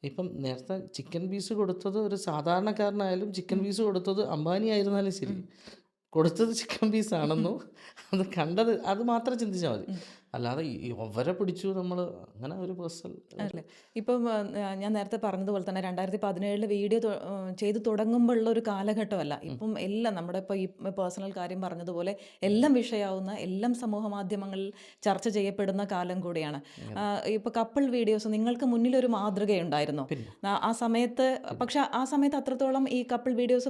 ഇപ്പം നേരത്തെ ചിക്കൻ പീസ് കൊടുത്തത് ഒരു സാധാരണക്കാരനായാലും ചിക്കൻ പീസ് കൊടുത്തത് അംബാനി ആയിരുന്നാലും ശരി, കൊടുത്തത് ചിക്കൻ പീസാണെന്നോ അത് കണ്ടത് അത് മാത്രം ചിന്തിച്ചാൽ മതി. അല്ലാതെ അവരെ പിടിച്ചു നമ്മൾ അങ്ങനെ ഒരു പേഴ്സണൽ അല്ലേ. ഇപ്പം ഞാൻ നേരത്തെ പറഞ്ഞതുപോലെ തന്നെ 2017 വീഡിയോ ചെയ്ത് തുടങ്ങുമ്പോഴുള്ള ഒരു കാലഘട്ടമല്ല. ഇപ്പം എല്ലാം നമ്മുടെ ഇപ്പോൾ ഈ പേഴ്സണൽ കാര്യം പറഞ്ഞതുപോലെ എല്ലാം വിഷയമാവുന്ന, എല്ലാം സമൂഹ മാധ്യമങ്ങളിൽ ചർച്ച ചെയ്യപ്പെടുന്ന കാലം കൂടിയാണ്. ഇപ്പോൾ കപ്പിൾ വീഡിയോസ് നിങ്ങൾക്ക് മുന്നിലൊരു മാതൃകയുണ്ടായിരുന്നു ആ സമയത്ത്. പക്ഷെ ആ സമയത്ത് അത്രത്തോളം ഈ കപ്പിൾ വീഡിയോസ്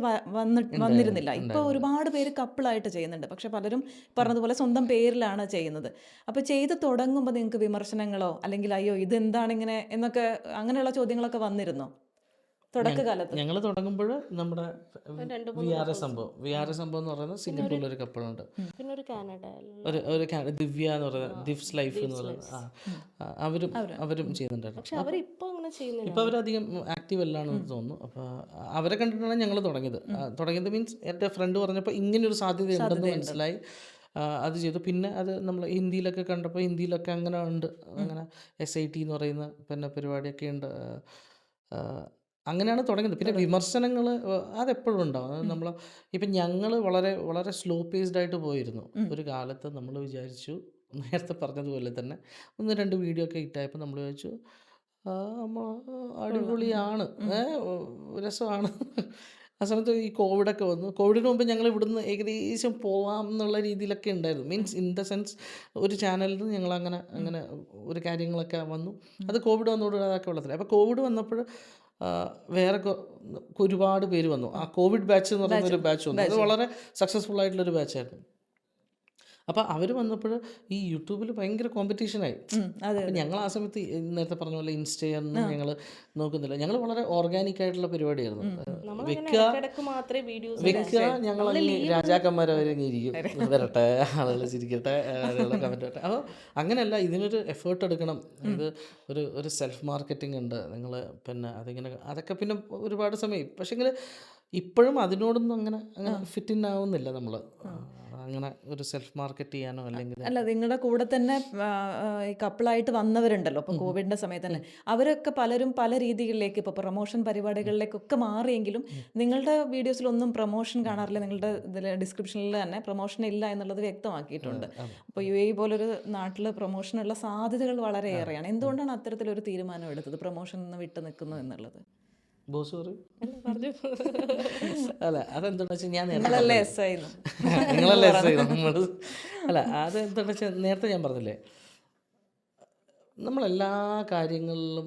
വന്നിരുന്നില്ല. ഇപ്പോൾ ഒരുപാട് പേര് കപ്പിളായിട്ട് ചെയ്യുന്നുണ്ട്. പക്ഷെ പലരും പറഞ്ഞതുപോലെ സ്വന്തം പേരിലാണ് ചെയ്യുന്നത്. അപ്പോൾ ചെയ്ത് തുടങ്ങുമ്പോൾ നിങ്ങൾക്ക് വിമർശനങ്ങളോ അല്ലെങ്കിൽ അയ്യോ ഇതെന്താണ് ഇങ്ങനെ എന്നൊക്കെ അങ്ങനെയുള്ള ചോദ്യങ്ങളൊക്കെ വന്നിരുന്നോ തുടക്കകാലത്ത്? ഞങ്ങൾ തുടങ്ങുമ്പോൾ നമ്മുടെ വിആർഎ സംഭവം എന്ന് പറയുന്നത് സിംഗപ്പൂരിൽ ഒരു കപ്പിളുണ്ട്, പിന്നെ ഒരു കാനഡ ഒരു ദിവ്യ എന്ന് പറയുന്നത് ദിവ്സ് ലൈഫ് എന്ന് പറയുന്നത് അവരും ചെയ്യുന്നുണ്ടായിരുന്നു. പക്ഷെ അവരിപ്പോൾ അങ്ങനെ ചെയ്യുന്നില്ല. ഇപ്പോൾ അവരധികം ആക്റ്റീവ് അല്ലാണെന്ന് തോന്നുന്നു. അപ്പോൾ അവരെ കണ്ടിട്ടാണ് ഞങ്ങൾ തുടങ്ങിയത് മീൻസ് എൻ്റെ ഫ്രണ്ട് പറഞ്ഞപ്പോൾ ഇങ്ങനൊരു സാധ്യത ഉണ്ടെന്ന് മനസ്സിലായി, അത് ചെയ്തു. പിന്നെ അത് നമ്മൾ ഹിന്ദിയിലൊക്കെ കണ്ടപ്പോൾ ഹിന്ദിയിലൊക്കെ അങ്ങനെ ഉണ്ട്, അങ്ങനെ SIT എന്ന് പറയുന്ന പിന്നെ പരിപാടിയൊക്കെ ഉണ്ട്. അങ്ങനെയാണ് തുടങ്ങിയത്. പിന്നെ വിമർശനങ്ങൾ അതെപ്പോഴും ഉണ്ടാവും. അത് നമ്മൾ ഇപ്പം ഞങ്ങൾ വളരെ വളരെ സ്ലോ പേസ്ഡ് ആയിട്ട് പോയിരുന്നു. ഒരു കാലത്ത് നമ്മൾ വിചാരിച്ചു, നേരത്തെ പറഞ്ഞതുപോലെ തന്നെ 1-2 വീഡിയോ ഒക്കെ ഹിറ്റായപ്പോൾ നമ്മൾ വിചാരിച്ചു അടിപൊളിയാണ്, രസമാണ്. ആ സമയത്ത് ഈ കോവിഡൊക്കെ വന്നു. കോവിഡിന് മുമ്പ് ഞങ്ങൾ ഇവിടുന്ന് ഏകദേശം പോവാം എന്നുള്ള രീതിയിലൊക്കെ ഉണ്ടായിരുന്നു. മീൻസ് ഇൻ ദ സെൻസ് ഒരു ചാനലിൽ നിന്ന് ഞങ്ങൾ അങ്ങനെ ഒരു കാര്യങ്ങളൊക്കെ വന്നു. അത് കോവിഡ് വന്നതോടുകൂടി അതൊക്കെ വെള്ളത്തിലായി. അപ്പോൾ കോവിഡ് വന്നപ്പോൾ വേറെ ഒരുപാട് പേര് വന്നു. ആ കോവിഡ് ബാച്ച് എന്ന് പറയുന്ന ഒരു ബാച്ച് വന്നു. അത് വളരെ സക്സസ്ഫുൾ ആയിട്ടുള്ളൊരു ബാച്ചായിരുന്നു. അപ്പോൾ അവർ വന്നപ്പോൾ ഈ യൂട്യൂബിൽ ഭയങ്കര കോമ്പറ്റീഷനായി. അപ്പം ഞങ്ങൾ ആ സമയത്ത് നേരത്തെ പറഞ്ഞ പോലെ ഇൻസ്റ്റയൊന്നും ഞങ്ങൾ നോക്കുന്നില്ല. ഞങ്ങൾ വളരെ ഓർഗാനിക് ആയിട്ടുള്ള പരിപാടിയായിരുന്നു. വെക്കുക ഞങ്ങൾ രാജാക്കന്മാരവരങ്ങ് ഇരിക്കും, വരട്ടെ ആളുകൾ ചിരിക്കട്ടെ, ആളുകൾ കമൻറ്റ് വരട്ടെ. അപ്പോൾ അങ്ങനെയല്ല, ഇതിനൊരു എഫേർട്ട് എടുക്കണം. ഇത് ഒരു സെൽഫ് മാർക്കറ്റിംഗ് ഉണ്ട്. നിങ്ങൾ പിന്നെ അതൊക്കെ പിന്നെ ഒരുപാട് സമയം. പക്ഷേങ്കിൽ ഇപ്പോഴും അതിനോടൊന്നും അങ്ങനെ ഫിറ്റ് ഇൻ ആവുന്നില്ല നമ്മൾ. അങ്ങനെ ഒരു സെൽഫ് മാർക്കറ്റ് ചെയ്യാനോ അല്ലെങ്കിൽ അല്ല, നിങ്ങളുടെ കൂടെ തന്നെ ഈ കപ്പിളായിട്ട് വന്നവരുണ്ടല്ലോ ഇപ്പോൾ കോവിഡിൻ്റെ സമയത്ത് തന്നെ, അവരൊക്കെ പലരും പല രീതികളിലേക്ക് ഇപ്പോൾ പ്രൊമോഷൻ പരിപാടികളിലേക്കൊക്കെ മാറിയെങ്കിലും നിങ്ങളുടെ വീഡിയോസിലൊന്നും പ്രൊമോഷൻ കാണാറില്ല. നിങ്ങളുടെ ഇതിൽ ഡിസ്ക്രിപ്ഷനിൽ തന്നെ പ്രൊമോഷൻ ഇല്ല എന്നുള്ളത് വ്യക്തമാക്കിയിട്ടുണ്ട്. അപ്പോൾ UAE പോലൊരു നാട്ടിൽ പ്രൊമോഷനുള്ള സാധ്യതകൾ വളരെ ഏറെയാണ്. എന്തുകൊണ്ടാണ് അത്തരത്തിലൊരു തീരുമാനം എടുത്തത്, പ്രൊമോഷൻ നിന്ന് വിട്ടു നിൽക്കുന്നു എന്നുള്ളത്? ബോസ് പറയും. അല്ല അതെന്താണെന്ന് വെച്ചാൽ ഞാൻ നിങ്ങളല്ലേ നമ്മൾ അല്ല അതെന്താണെന്ന് വെച്ചാൽ നേരത്തെ ഞാൻ പറഞ്ഞില്ലേ, നമ്മളെല്ലാ കാര്യങ്ങളിലും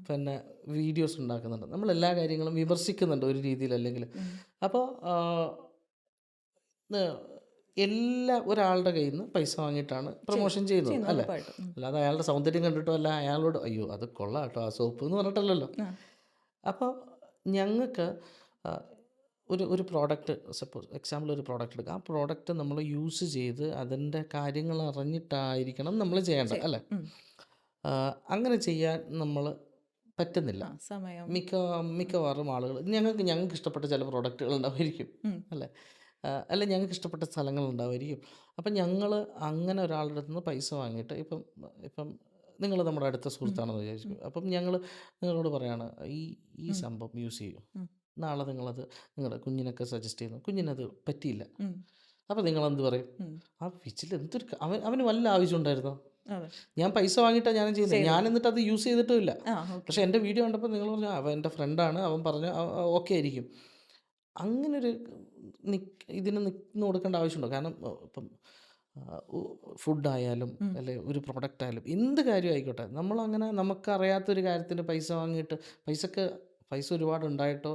പിന്നെ വീഡിയോസ് ഉണ്ടാക്കുന്നുണ്ട്, നമ്മളെല്ലാ കാര്യങ്ങളും വിമർശിക്കുന്നുണ്ട് ഒരു രീതിയിൽ അല്ലെങ്കിൽ. അപ്പോൾ ഒരാളുടെ കയ്യിൽ നിന്ന് പൈസ വാങ്ങിയിട്ടാണ് പ്രൊമോഷൻ ചെയ്യുന്നത് അല്ലേ. അല്ലാതെ അയാളുടെ സൗന്ദര്യം കണ്ടിട്ടോ അല്ല അയാളോട് അയ്യോ അത് കൊള്ളാം കേട്ടോ ആ സോപ്പ് എന്ന് പറഞ്ഞിട്ടല്ലല്ലോ. അപ്പോൾ ഞങ്ങൾക്ക് ഒരു പ്രോഡക്റ്റ്, സപ്പോസ് എക്സാമ്പിൾ ഒരു പ്രോഡക്റ്റ് എടുക്കുക, ആ പ്രോഡക്റ്റ് നമ്മൾ യൂസ് ചെയ്ത് അതിൻ്റെ കാര്യങ്ങൾ അറിഞ്ഞിട്ടായിരിക്കണം നമ്മൾ ചെയ്യേണ്ടത് അല്ലേ. അങ്ങനെ ചെയ്യാൻ നമ്മൾ പറ്റുന്നില്ല. മിക്കവാറും ആളുകൾ ഞങ്ങൾക്ക് ഇഷ്ടപ്പെട്ട ചില പ്രോഡക്റ്റുകൾ ഉണ്ടാവുമായിരിക്കും അല്ലേ, അല്ല ഞങ്ങൾക്ക് ഇഷ്ടപ്പെട്ട സ്ഥലങ്ങൾ ഉണ്ടാവുമായിരിക്കും. അപ്പം ഞങ്ങൾ അങ്ങനെ ഒരാളുടെ അടുത്ത് നിന്ന് പൈസ വാങ്ങിയിട്ട് ഇപ്പം നിങ്ങൾ നമ്മുടെ അടുത്ത സുഹൃത്താണെന്ന് വിചാരിച്ചു. അപ്പം ഞങ്ങൾ നിങ്ങളോട് പറയാണ് ഈ സംഭവം യൂസ് ചെയ്യും, നാളെ നിങ്ങളുടെ കുഞ്ഞിനൊക്കെ സജസ്റ്റ് ചെയ്യുന്നു, കുഞ്ഞിനത് പറ്റിയില്ല. അപ്പോൾ നിങ്ങളെന്ത് പറയും? ആ പിച്ചിൽ അവന് വല്ല ആവശ്യം ഉണ്ടായിരുന്നോ? ഞാൻ പൈസ വാങ്ങിയിട്ടാണ് ഞാൻ ചെയ്യുന്നത്, ഞാൻ എന്നിട്ട് അത് യൂസ് ചെയ്തിട്ടുമില്ല. പക്ഷെ എൻ്റെ വീഡിയോ കണ്ടപ്പോൾ നിങ്ങൾ പറഞ്ഞു അവൻ എൻ്റെ ഫ്രണ്ടാണ്, അവൻ പറഞ്ഞു ഓക്കെ ആയിരിക്കും. അങ്ങനൊരു ഇതിന് നിൽക്കുന്നു കൊടുക്കേണ്ട ആവശ്യമുണ്ടോ? കാരണം ഇപ്പം ഫുഡായാലും അല്ലെങ്കിൽ ഒരു പ്രൊഡക്റ്റ് ആയാലും എന്ത് കാര്യം ആയിക്കോട്ടെ, നമ്മളങ്ങനെ നമുക്കറിയാത്തൊരു കാര്യത്തിന് പൈസ വാങ്ങിയിട്ട് പൈസ ഒരുപാട് ഉണ്ടായിട്ടോ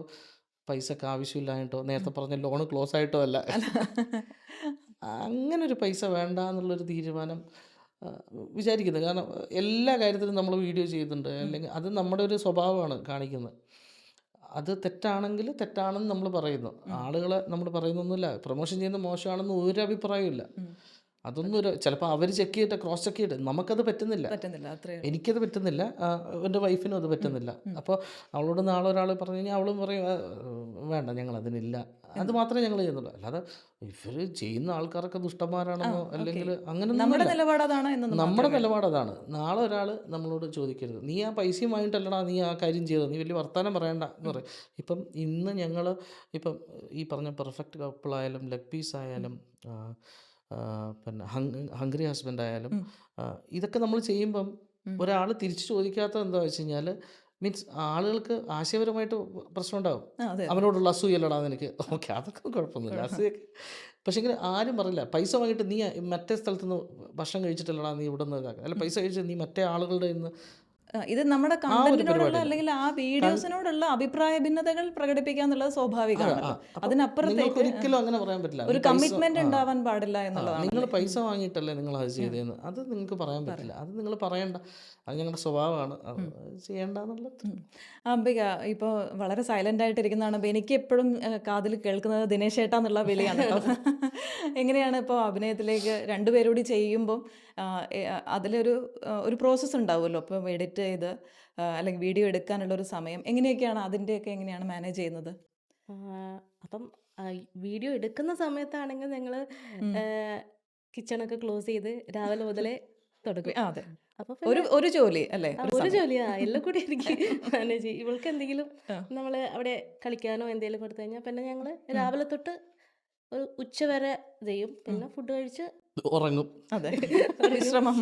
പൈസക്ക് ആവശ്യമില്ലായിട്ടോ നേരത്തെ പറഞ്ഞ ലോണ് ക്ലോസ് ആയിട്ടോ അല്ല. അങ്ങനെ ഒരു പൈസ വേണ്ട എന്നുള്ളൊരു തീരുമാനം വിചാരിക്കുന്നത്. കാരണം എല്ലാ കാര്യത്തിലും നമ്മൾ വീഡിയോ ചെയ്യുന്നുണ്ട്, അല്ലെങ്കിൽ അത് നമ്മുടെ ഒരു സ്വഭാവമാണ് കാണിക്കുന്നത്. അത് തെറ്റാണെങ്കിൽ തെറ്റാണെന്ന് നമ്മൾ പറയുന്നു. ആളുകളെ നമ്മൾ പറയുന്നൊന്നുമില്ല, പ്രൊമോഷൻ ചെയ്യുന്നത് മോശമാണെന്ന് ഒരു അഭിപ്രായമില്ല. അതൊന്നും ചിലപ്പോൾ അവർ ചെക്ക് ചെയ്തിട്ട് ക്രോസ് ചെക്ക് ചെയ്തിട്ട് നമുക്കത് പറ്റുന്നില്ല, എനിക്കത് പറ്റുന്നില്ല, എൻ്റെ വൈഫിനും അത് പറ്റുന്നില്ല. അപ്പോൾ അവളോട് നാളെ ഒരാൾ പറഞ്ഞു കഴിഞ്ഞാൽ അവളും പറയും വേണ്ട ഞങ്ങളതിനില്ല, അത് മാത്രമേ ഞങ്ങൾ ചെയ്യുന്നുള്ളൂ. അല്ലാതെ ഇവർ ചെയ്യുന്ന ആൾക്കാരൊക്കെ ദുഷ്ടന്മാരാണെന്നോ അല്ലെങ്കിൽ അങ്ങനെ നമ്മുടെ നിലപാട് അതാണ്. നാളെ ഒരാൾ നമ്മളോട് ചോദിക്കരുത് നീ ആ പൈസയും വാങ്ങിയിട്ടല്ലടാ നീ ആ കാര്യം ചെയ്തത്, നീ വലിയ വർത്തമാനം പറയണ്ട എന്ന് പറയും. ഇപ്പം ഇന്ന് ഞങ്ങൾ ഇപ്പം ഈ പറഞ്ഞ പെർഫെക്റ്റ് കപ്പിളായാലും ലെഗ് പീസ് ആയാലും പിന്നെ ഹംഗ്രി ഹസ്ബൻഡ് ആയാലും ഇതൊക്കെ നമ്മൾ ചെയ്യുമ്പം ഒരാൾ തിരിച്ചു ചോദിക്കാത്തത് എന്താ വെച്ച് കഴിഞ്ഞാൽ, മീൻസ് ആളുകൾക്ക് ആശയപരമായിട്ട് പ്രശ്നം ഉണ്ടാവും. അവനോടുള്ള അസൂയല്ലടാ നിനക്ക്, ഓക്കെ അതൊക്കെ കുഴപ്പമൊന്നുമില്ല, അസൂയൊക്കെ. പക്ഷേ എങ്കിൽ ആരും പറയില്ല പൈസ വാങ്ങിയിട്ട് നീ മറ്റേ സ്ഥലത്ത് നിന്ന് ഭക്ഷണം കഴിച്ചിട്ടല്ലടാ നീ ഇവിടെ നിന്ന് ഇതാക്കുക, അല്ല പൈസ കഴിച്ചിട്ട് നീ മറ്റേ ആളുകളുടെ നിന്ന്. ഇത് നമ്മുടെ കണ്ടന്റിനോടുള്ള അല്ലെങ്കിൽ ആ വീഡിയോസിനോടുള്ള അഭിപ്രായ ഭിന്നതകൾ പ്രകടിപ്പിക്കുക എന്നുള്ളത് സ്വാഭാവികമാണ്. അതിനപ്പുറത്തേക്ക് ഒരിക്കലും അങ്ങനെ പറയാൻ പറ്റില്ല. ഒരു കമ്മിറ്റ്മെന്റ് ഉണ്ടാവാൻ പാടില്ല എന്നുള്ളതാണ്. നിങ്ങൾ പൈസ വാങ്ങിയിട്ടല്ലേ നിങ്ങൾ അത് ചെയ്തതെന്ന് അത് നിങ്ങൾക്ക് പറയാൻ പറ്റില്ല, അത് നിങ്ങൾ പറയണ്ട, അത് ഞങ്ങളുടെ സ്വഭാവമാണ്, അത് ചെയ്യേണ്ടെന്നുള്ളത്. അംബിക ഇപ്പോൾ വളരെ സൈലന്റ് ആയിട്ടിരിക്കുന്നതാണ്. അപ്പോൾ എനിക്ക് എപ്പോഴും കാതിൽ കേൾക്കുന്നത് ദിനേശ് ഏട്ടാ എന്നുള്ള വിളിയാണ് കേട്ടോ. എങ്ങനെയാണ് ഇപ്പോൾ അഭിനയത്തിലേക്ക് രണ്ടുപേരോട് ചെയ്യുമ്പോൾ അതിലൊരു പ്രോസസ്സ് ഉണ്ടാവുമല്ലോ, അപ്പോൾ എഡിറ്റ് ചെയ്ത് അല്ലെങ്കിൽ വീഡിയോ എടുക്കാനുള്ളൊരു സമയം എങ്ങനെയൊക്കെയാണ്, അതിൻ്റെയൊക്കെ എങ്ങനെയാണ് മാനേജ് ചെയ്യുന്നത്? അപ്പം വീഡിയോ എടുക്കുന്ന സമയത്താണെങ്കിൽ ഞങ്ങൾ കിച്ചണൊക്കെ ക്ലോസ് ചെയ്ത് രാവിലെ മുതലേ തുടങ്ങും. അതെ, അപ്പൊ ഒരു ജോലി അല്ലേ, ഒരു ജോലിയാ എല്ലാം കൂടി എനിക്ക് മാനേജ് ചെയ്യും. ഇവൾക്ക് എന്തെങ്കിലും നമ്മൾ അവിടെ കളിക്കാനോ എന്തെങ്കിലും കൊടുത്തു കഴിഞ്ഞാൽ പിന്നെ ഞങ്ങൾ രാവിലെ തൊട്ട് ഒരു ഉച്ച വരെ ചെയ്യും. പിന്നെ ഫുഡ് കഴിച്ച് ഉറങ്ങും. അതെ, വിശ്രമം.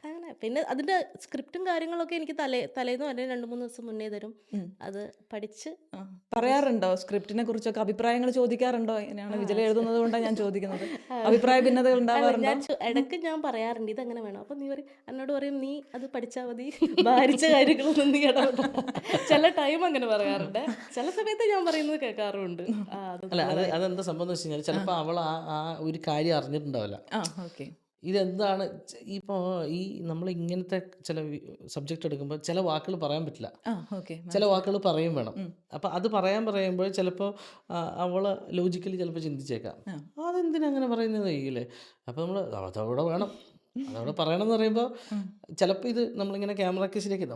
അങ്ങനെ പിന്നെ അതിന്റെ സ്ക്രിപ്റ്റും കാര്യങ്ങളൊക്കെ എനിക്ക് തലേന്നോ അല്ലെങ്കിൽ 2-3 ദിവസം മുന്നേ തരും. അത് പഠിച്ച് പറയാറുണ്ടോ? സ്ക്രിപ്റ്റിനെ കുറിച്ചൊക്കെ അഭിപ്രായങ്ങൾ ചോദിക്കാറുണ്ടോ? ഇങ്ങനെയാണ് വിജല എഴുതുന്നത് കൊണ്ടാണ് ഞാൻ ചോദിക്കുന്നത്. അഭിപ്രായ ഭിന്നതകൾ ഉണ്ടാവാറുണ്ടോ? ഇടയ്ക്ക് ഞാൻ പറയാറുണ്ട് ഇതങ്ങനെ വേണം, അപ്പൊ എന്നോട് പറയും നീ അത് പഠിച്ചാൽ മതി, ഭാരിച്ച കാര്യങ്ങളൊന്നും നീ ഇടപെട. ചില ടൈം അങ്ങനെ പറയാറുണ്ട്, ചില സമയത്ത് ഞാൻ പറയുന്നത് കേൾക്കാറുണ്ട്. അല്ല അതെന്താ സംഭവം എന്ന് വെച്ച് കഴിഞ്ഞാൽ ചിലപ്പോൾ അവൾ ആ ഒരു കാര്യം അറിഞ്ഞിട്ടുണ്ടാവില്ല. ഇതെന്താണ് ഇപ്പോൾ ഈ നമ്മൾ ഇങ്ങനത്തെ ചില സബ്ജക്റ്റ് എടുക്കുമ്പോൾ ചില വാക്കുകൾ പറയാൻ പറ്റില്ല, ചില വാക്കുകൾ പറയും വേണം. അപ്പം അത് പറയുമ്പോൾ ചിലപ്പോൾ അവൾ ലോജിക്കലി ചിലപ്പോൾ ചിന്തിച്ചേക്കാം അതെന്തിനാ അങ്ങനെ പറയുന്നത് കഴിയില്ലേ, അപ്പോൾ നമ്മൾ അതവിടെ വേണം, അതവിടെ പറയണമെന്ന് പറയുമ്പോൾ ചിലപ്പോൾ ഇത് നമ്മളിങ്ങനെ ക്യാമറയ്ക്ക് ശരിയാക്കി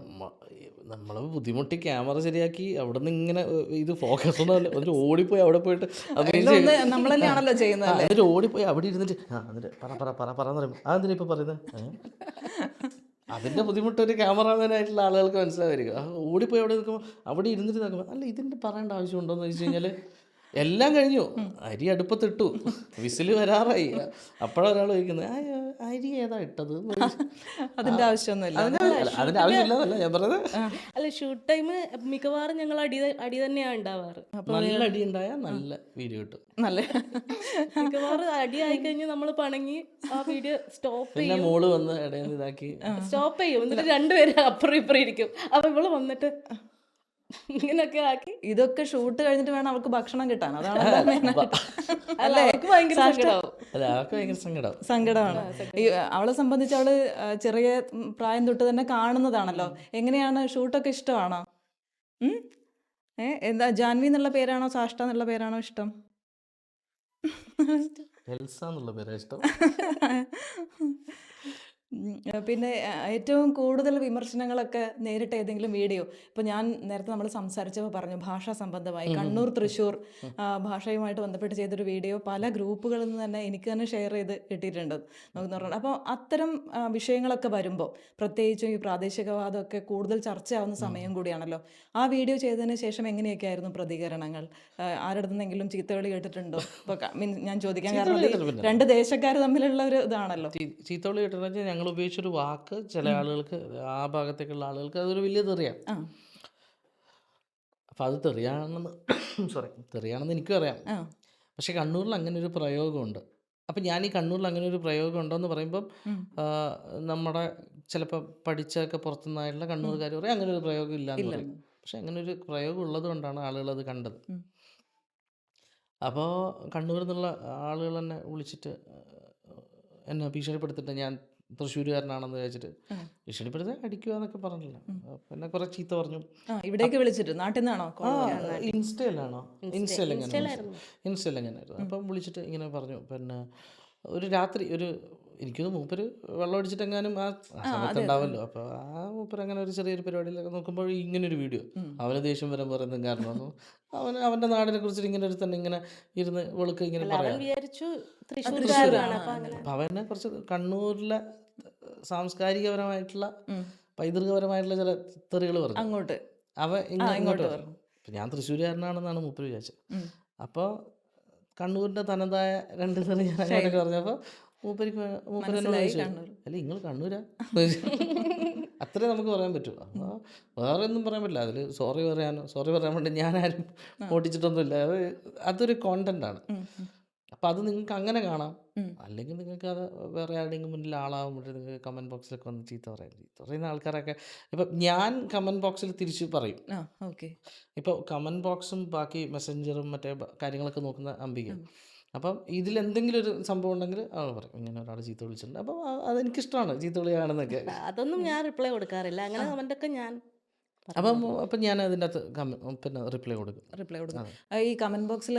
നമ്മൾ ബുദ്ധിമുട്ടി ക്യാമറ ശരിയാക്കി അവിടെ നിന്ന് ഇങ്ങനെ ഇത് ഫോക്കസ് ഒന്നും അതിൽ ഓടിപ്പോയി അവിടെ പോയിട്ട് നമ്മളെല്ലാണല്ലോ ചെയ്യുന്നത്, അതിൽ ഓടിപ്പോയി അവിടെ ഇരുന്നിട്ട് എന്നിട്ട് പറയാന്ന് പറയുമ്പോൾ അതെന്തിനാ ഇപ്പം പറയുന്നത്, അതിൻ്റെ ബുദ്ധിമുട്ട് ഒരു ക്യാമറാമാനായിട്ടുള്ള ആളുകൾക്ക് മനസ്സിലായിരിക്കും. ഓടിപ്പോയി അവിടെ നിൽക്കുമ്പോൾ അവിടെ ഇരുന്നിട്ട് നോക്കുമ്പോൾ അല്ല ഇതിൻ്റെ പറയേണ്ട ആവശ്യമുണ്ടോയെന്ന് വെച്ച് കഴിഞ്ഞാൽ എല്ലാം കഴിഞ്ഞു, അരി അടുപ്പത്തിട്ടു, വിസിൽ വരാറായി, അപ്പോഴൊരാൾ ചോദിക്കുന്നത് അരി ഏതാ ഇട്ടത്, അതിന്റെ ആവശ്യമൊന്നുമില്ല, അതിന്റെ ആവശ്യമില്ല ഞാൻ പറഞ്ഞത്. അല്ല ഷൂട്ട് ടൈം മിക്കവാറും ഞങ്ങൾ അടി തന്നെയാണ് ഉണ്ടാവാറ്. നല്ല അടി ഉണ്ടായാൽ നല്ല വീഡിയോ കിട്ടും. നല്ല മിക്കവാറും അടി ആയി കഴിഞ്ഞാൽ നമ്മൾ പണങ്ങി ആ വീഡിയോ സ്റ്റോപ്പ് ചെയ്യും. പിന്നെ മോള് വന്ന് ഇടയിൽ ഇതാക്കി സ്റ്റോപ്പ് ചെയ്യും, എന്നിട്ട് രണ്ടുപേരും അപ്പുറം ഇപ്പുറം ഇരിക്കും. അപ്പൊ ഇവള് വന്നിട്ട് ഇങ്ങനൊക്കെ ആക്കി. ഇതൊക്കെ ഷൂട്ട് കഴിഞ്ഞിട്ട് വേണം അവൾക്ക് ഭക്ഷണം കിട്ടാൻ, അതാണ് സങ്കടമാണ്. അവളെ സംബന്ധിച്ച് അവള് ചെറിയ പ്രായം തൊട്ട് തന്നെ കാണുന്നതാണല്ലോ. എങ്ങനെയാണ് ഷൂട്ടൊക്കെ ഇഷ്ടമാണോ? എന്താ ജാൻവി എന്നുള്ള പേരാണോ സാഷ്ട എന്നുള്ള പേരാണോ ഇഷ്ടം? പിന്നെ ഏറ്റവും കൂടുതൽ വിമർശനങ്ങളൊക്കെ നേരിട്ട ഏതെങ്കിലും വീഡിയോ? ഇപ്പോൾ ഞാൻ നേരത്തെ നമ്മൾ സംസാരിച്ചപ്പോൾ പറഞ്ഞു ഭാഷാ സംബന്ധമായി കണ്ണൂർ തൃശ്ശൂർ ഭാഷയുമായിട്ട് ബന്ധപ്പെട്ട് ചെയ്തൊരു വീഡിയോ പല ഗ്രൂപ്പുകളിൽ നിന്ന് തന്നെ എനിക്ക് തന്നെ ഷെയർ ചെയ്ത് കിട്ടിയിട്ടുണ്ട് നമുക്ക് പറഞ്ഞു. അപ്പോൾ അത്തരം വിഷയങ്ങളൊക്കെ വരുമ്പോൾ പ്രത്യേകിച്ചും ഈ പ്രാദേശികവാദമൊക്കെ കൂടുതൽ ചർച്ചയാവുന്ന സമയം കൂടിയാണല്ലോ. ആ വീഡിയോ ചെയ്തതിന് ശേഷം എങ്ങനെയൊക്കെ ആയിരുന്നു പ്രതികരണങ്ങൾ? ആരുടെ നിന്നെങ്കിലും ചീത്തവിളി കേട്ടിട്ടുണ്ടോ? ഇപ്പോൾ ഞാൻ ചോദിക്കാൻ കാരണം രണ്ട് ദേശക്കാർ തമ്മിലുള്ള ഒരു ഇതാണല്ലോ. ചീത്തവിളി കേട്ടിട്ടുണ്ടെങ്കിൽ ഞങ്ങൾ ഉപയോഗിച്ചൊരു വാക്ക് ചില ആളുകൾക്ക് ആ ഭാഗത്തേക്കുള്ള ആളുകൾക്ക് അതൊരു വലിയ തെറിയാണ്. അപ്പം അത് തെറിയാണെന്ന് എനിക്കും അറിയാം. പക്ഷെ കണ്ണൂരിൽ അങ്ങനെ ഒരു പ്രയോഗമുണ്ട്, അപ്പം ഞാൻ ഈ കണ്ണൂരിൽ അങ്ങനെ ഒരു പ്രയോഗം ഉണ്ടോയെന്ന് പറയുമ്പം നമ്മുടെ ചിലപ്പോൾ പഠിച്ചൊക്കെ പുറത്തുനിന്നായിട്ടുള്ള കണ്ണൂർക്കാർ പറയും അങ്ങനെ ഒരു പ്രയോഗം ഇല്ലയെന്ന് പറയും. ഇല്ലെന്ന്. പക്ഷെ അങ്ങനെ ഒരു പ്രയോഗം ഉള്ളത് കൊണ്ടാണ് ആളുകൾ അത് കണ്ടത്. ഉം. അപ്പോൾ കണ്ണൂരിൽ നിന്നുള്ള ആളുകൾ എന്നെ വിളിച്ചിട്ട് എന്നെ ഭീഷണിപ്പെടുത്തിട്ട് ഞാൻ തൃശ്ശൂരുകാരനാണെന്ന് വിചാരിച്ചിട്ട് ഉം. ഭീഷണിപ്പെടുത്തി അടിക്കുക എന്നൊക്കെ പറഞ്ഞില്ല. പിന്നെ കുറേ ചീത്ത പറഞ്ഞു. ഇവിടേക്ക് വിളിച്ചിട്ട് നാട്ടിൽ നിന്നാണോ ആ ഇൻസ്റ്റയിലാണോ? ഇൻസ്റ്റയിൽ എങ്ങനെ ഇൻസ്റ്റയിലായിരുന്നു. ഇൻസ്റ്റയിൽ എങ്ങനെയായിരുന്നു. അപ്പം വിളിച്ചിട്ട് ഇങ്ങനെ പറഞ്ഞു. പിന്നെ ഒരു രാത്രി എനിക്കൊന്ന് മൂപ്പര് വെള്ളം അടിച്ചിട്ടെങ്ങാനും ആ സമയത്ത് ഉണ്ടാവല്ലോ. അപ്പോൾ ആ മൂപ്പര് അങ്ങനെ ഒരു ചെറിയൊരു പരിപാടിയിലൊക്കെ നോക്കുമ്പോൾ ഇങ്ങനൊരു വീഡിയോ അവന് ദേഷ്യം വരാൻ പറയുന്നതും കാരണമൊന്നും അവൻ്റെ നാടിനെ കുറിച്ചിട്ട് ഇങ്ങനെ ഒരു തന്നെ ഇങ്ങനെ ഇരുന്ന് വെളുക്ക് ഇങ്ങനെ അവൻ പറയാം. വിചാരിച്ചു തൃശ്ശൂർക്കാരാണ്. അപ്പൊ അങ്ങനെ അപ്പം അവനെ കുറച്ച് കണ്ണൂരിലെ സാംസ്കാരികപരമായിട്ടുള്ള പൈതൃകപരമായിട്ടുള്ള ചില തെറികൾ പറഞ്ഞു. അങ്ങോട്ട് ഇങ്ങോട്ട് പറഞ്ഞു. അപ്പം ഞാൻ തൃശ്ശൂരുകാരനാണെന്നാണ് മൂപ്പര് വിചാരിച്ചത്. അപ്പോൾ കണ്ണൂരിൻ്റെ തനതായ രണ്ട് തെറി ഞാൻ അങ്ങനെയൊക്കെ പറഞ്ഞപ്പോൾ മൂപ്പര് എന്നോട് ചോദിച്ചു, അല്ല നിങ്ങൾ കണ്ണൂരാ? അത്രേ നമുക്ക് പറയാൻ പറ്റൂ. അപ്പോൾ വേറെ ഒന്നും പറയാൻ പറ്റില്ല. അതിൽ സോറി പറയാൻ വേണ്ടി ഞാനാരും ഓടിച്ചിട്ടൊന്നുമില്ല. അതൊരു കോണ്ടൻ്റാണ്. അപ്പം അത് നിങ്ങൾക്ക് അങ്ങനെ കാണാം. അല്ലെങ്കിൽ നിങ്ങൾക്ക് അത് വേറെ ആരുടെയെങ്കിലും മുന്നിൽ ആളാകുമ്പോഴേ നിങ്ങൾക്ക് കമൻറ്റ് ബോക്സിലൊക്കെ വന്ന് ചീത്ത പറയുന്ന ആൾക്കാരൊക്കെ ഇപ്പം ഞാൻ കമൻറ്റ് ബോക്സിൽ തിരിച്ച് പറയും. ഇപ്പോൾ കമൻറ്റ് ബോക്സും ബാക്കി മെസ്സഞ്ചറും മറ്റേ കാര്യങ്ങളൊക്കെ നോക്കുന്ന അംബിക. അപ്പം ഇതിലെന്തെങ്കിലും ഒരു സംഭവം ഉണ്ടെങ്കിൽ അവൾ പറയും ഇങ്ങനെ ഒരാൾ ചീത്ത വിളിച്ചിട്ടുണ്ട്. അപ്പം അതെനിക്കിഷ്ടമാണ് ചീത്ത വിളിയാണെന്നൊക്കെ. അതൊന്നും ഞാൻ റിപ്ലൈ കൊടുക്കാറില്ല. അങ്ങനെ കമന്റൊക്കെ ഞാൻ അപ്പം ഞാൻ അതിൻ്റെ അകത്ത് പിന്നെ റിപ്ലൈ കൊടുക്കും. ഈ കമന്റ് ബോക്സിൽ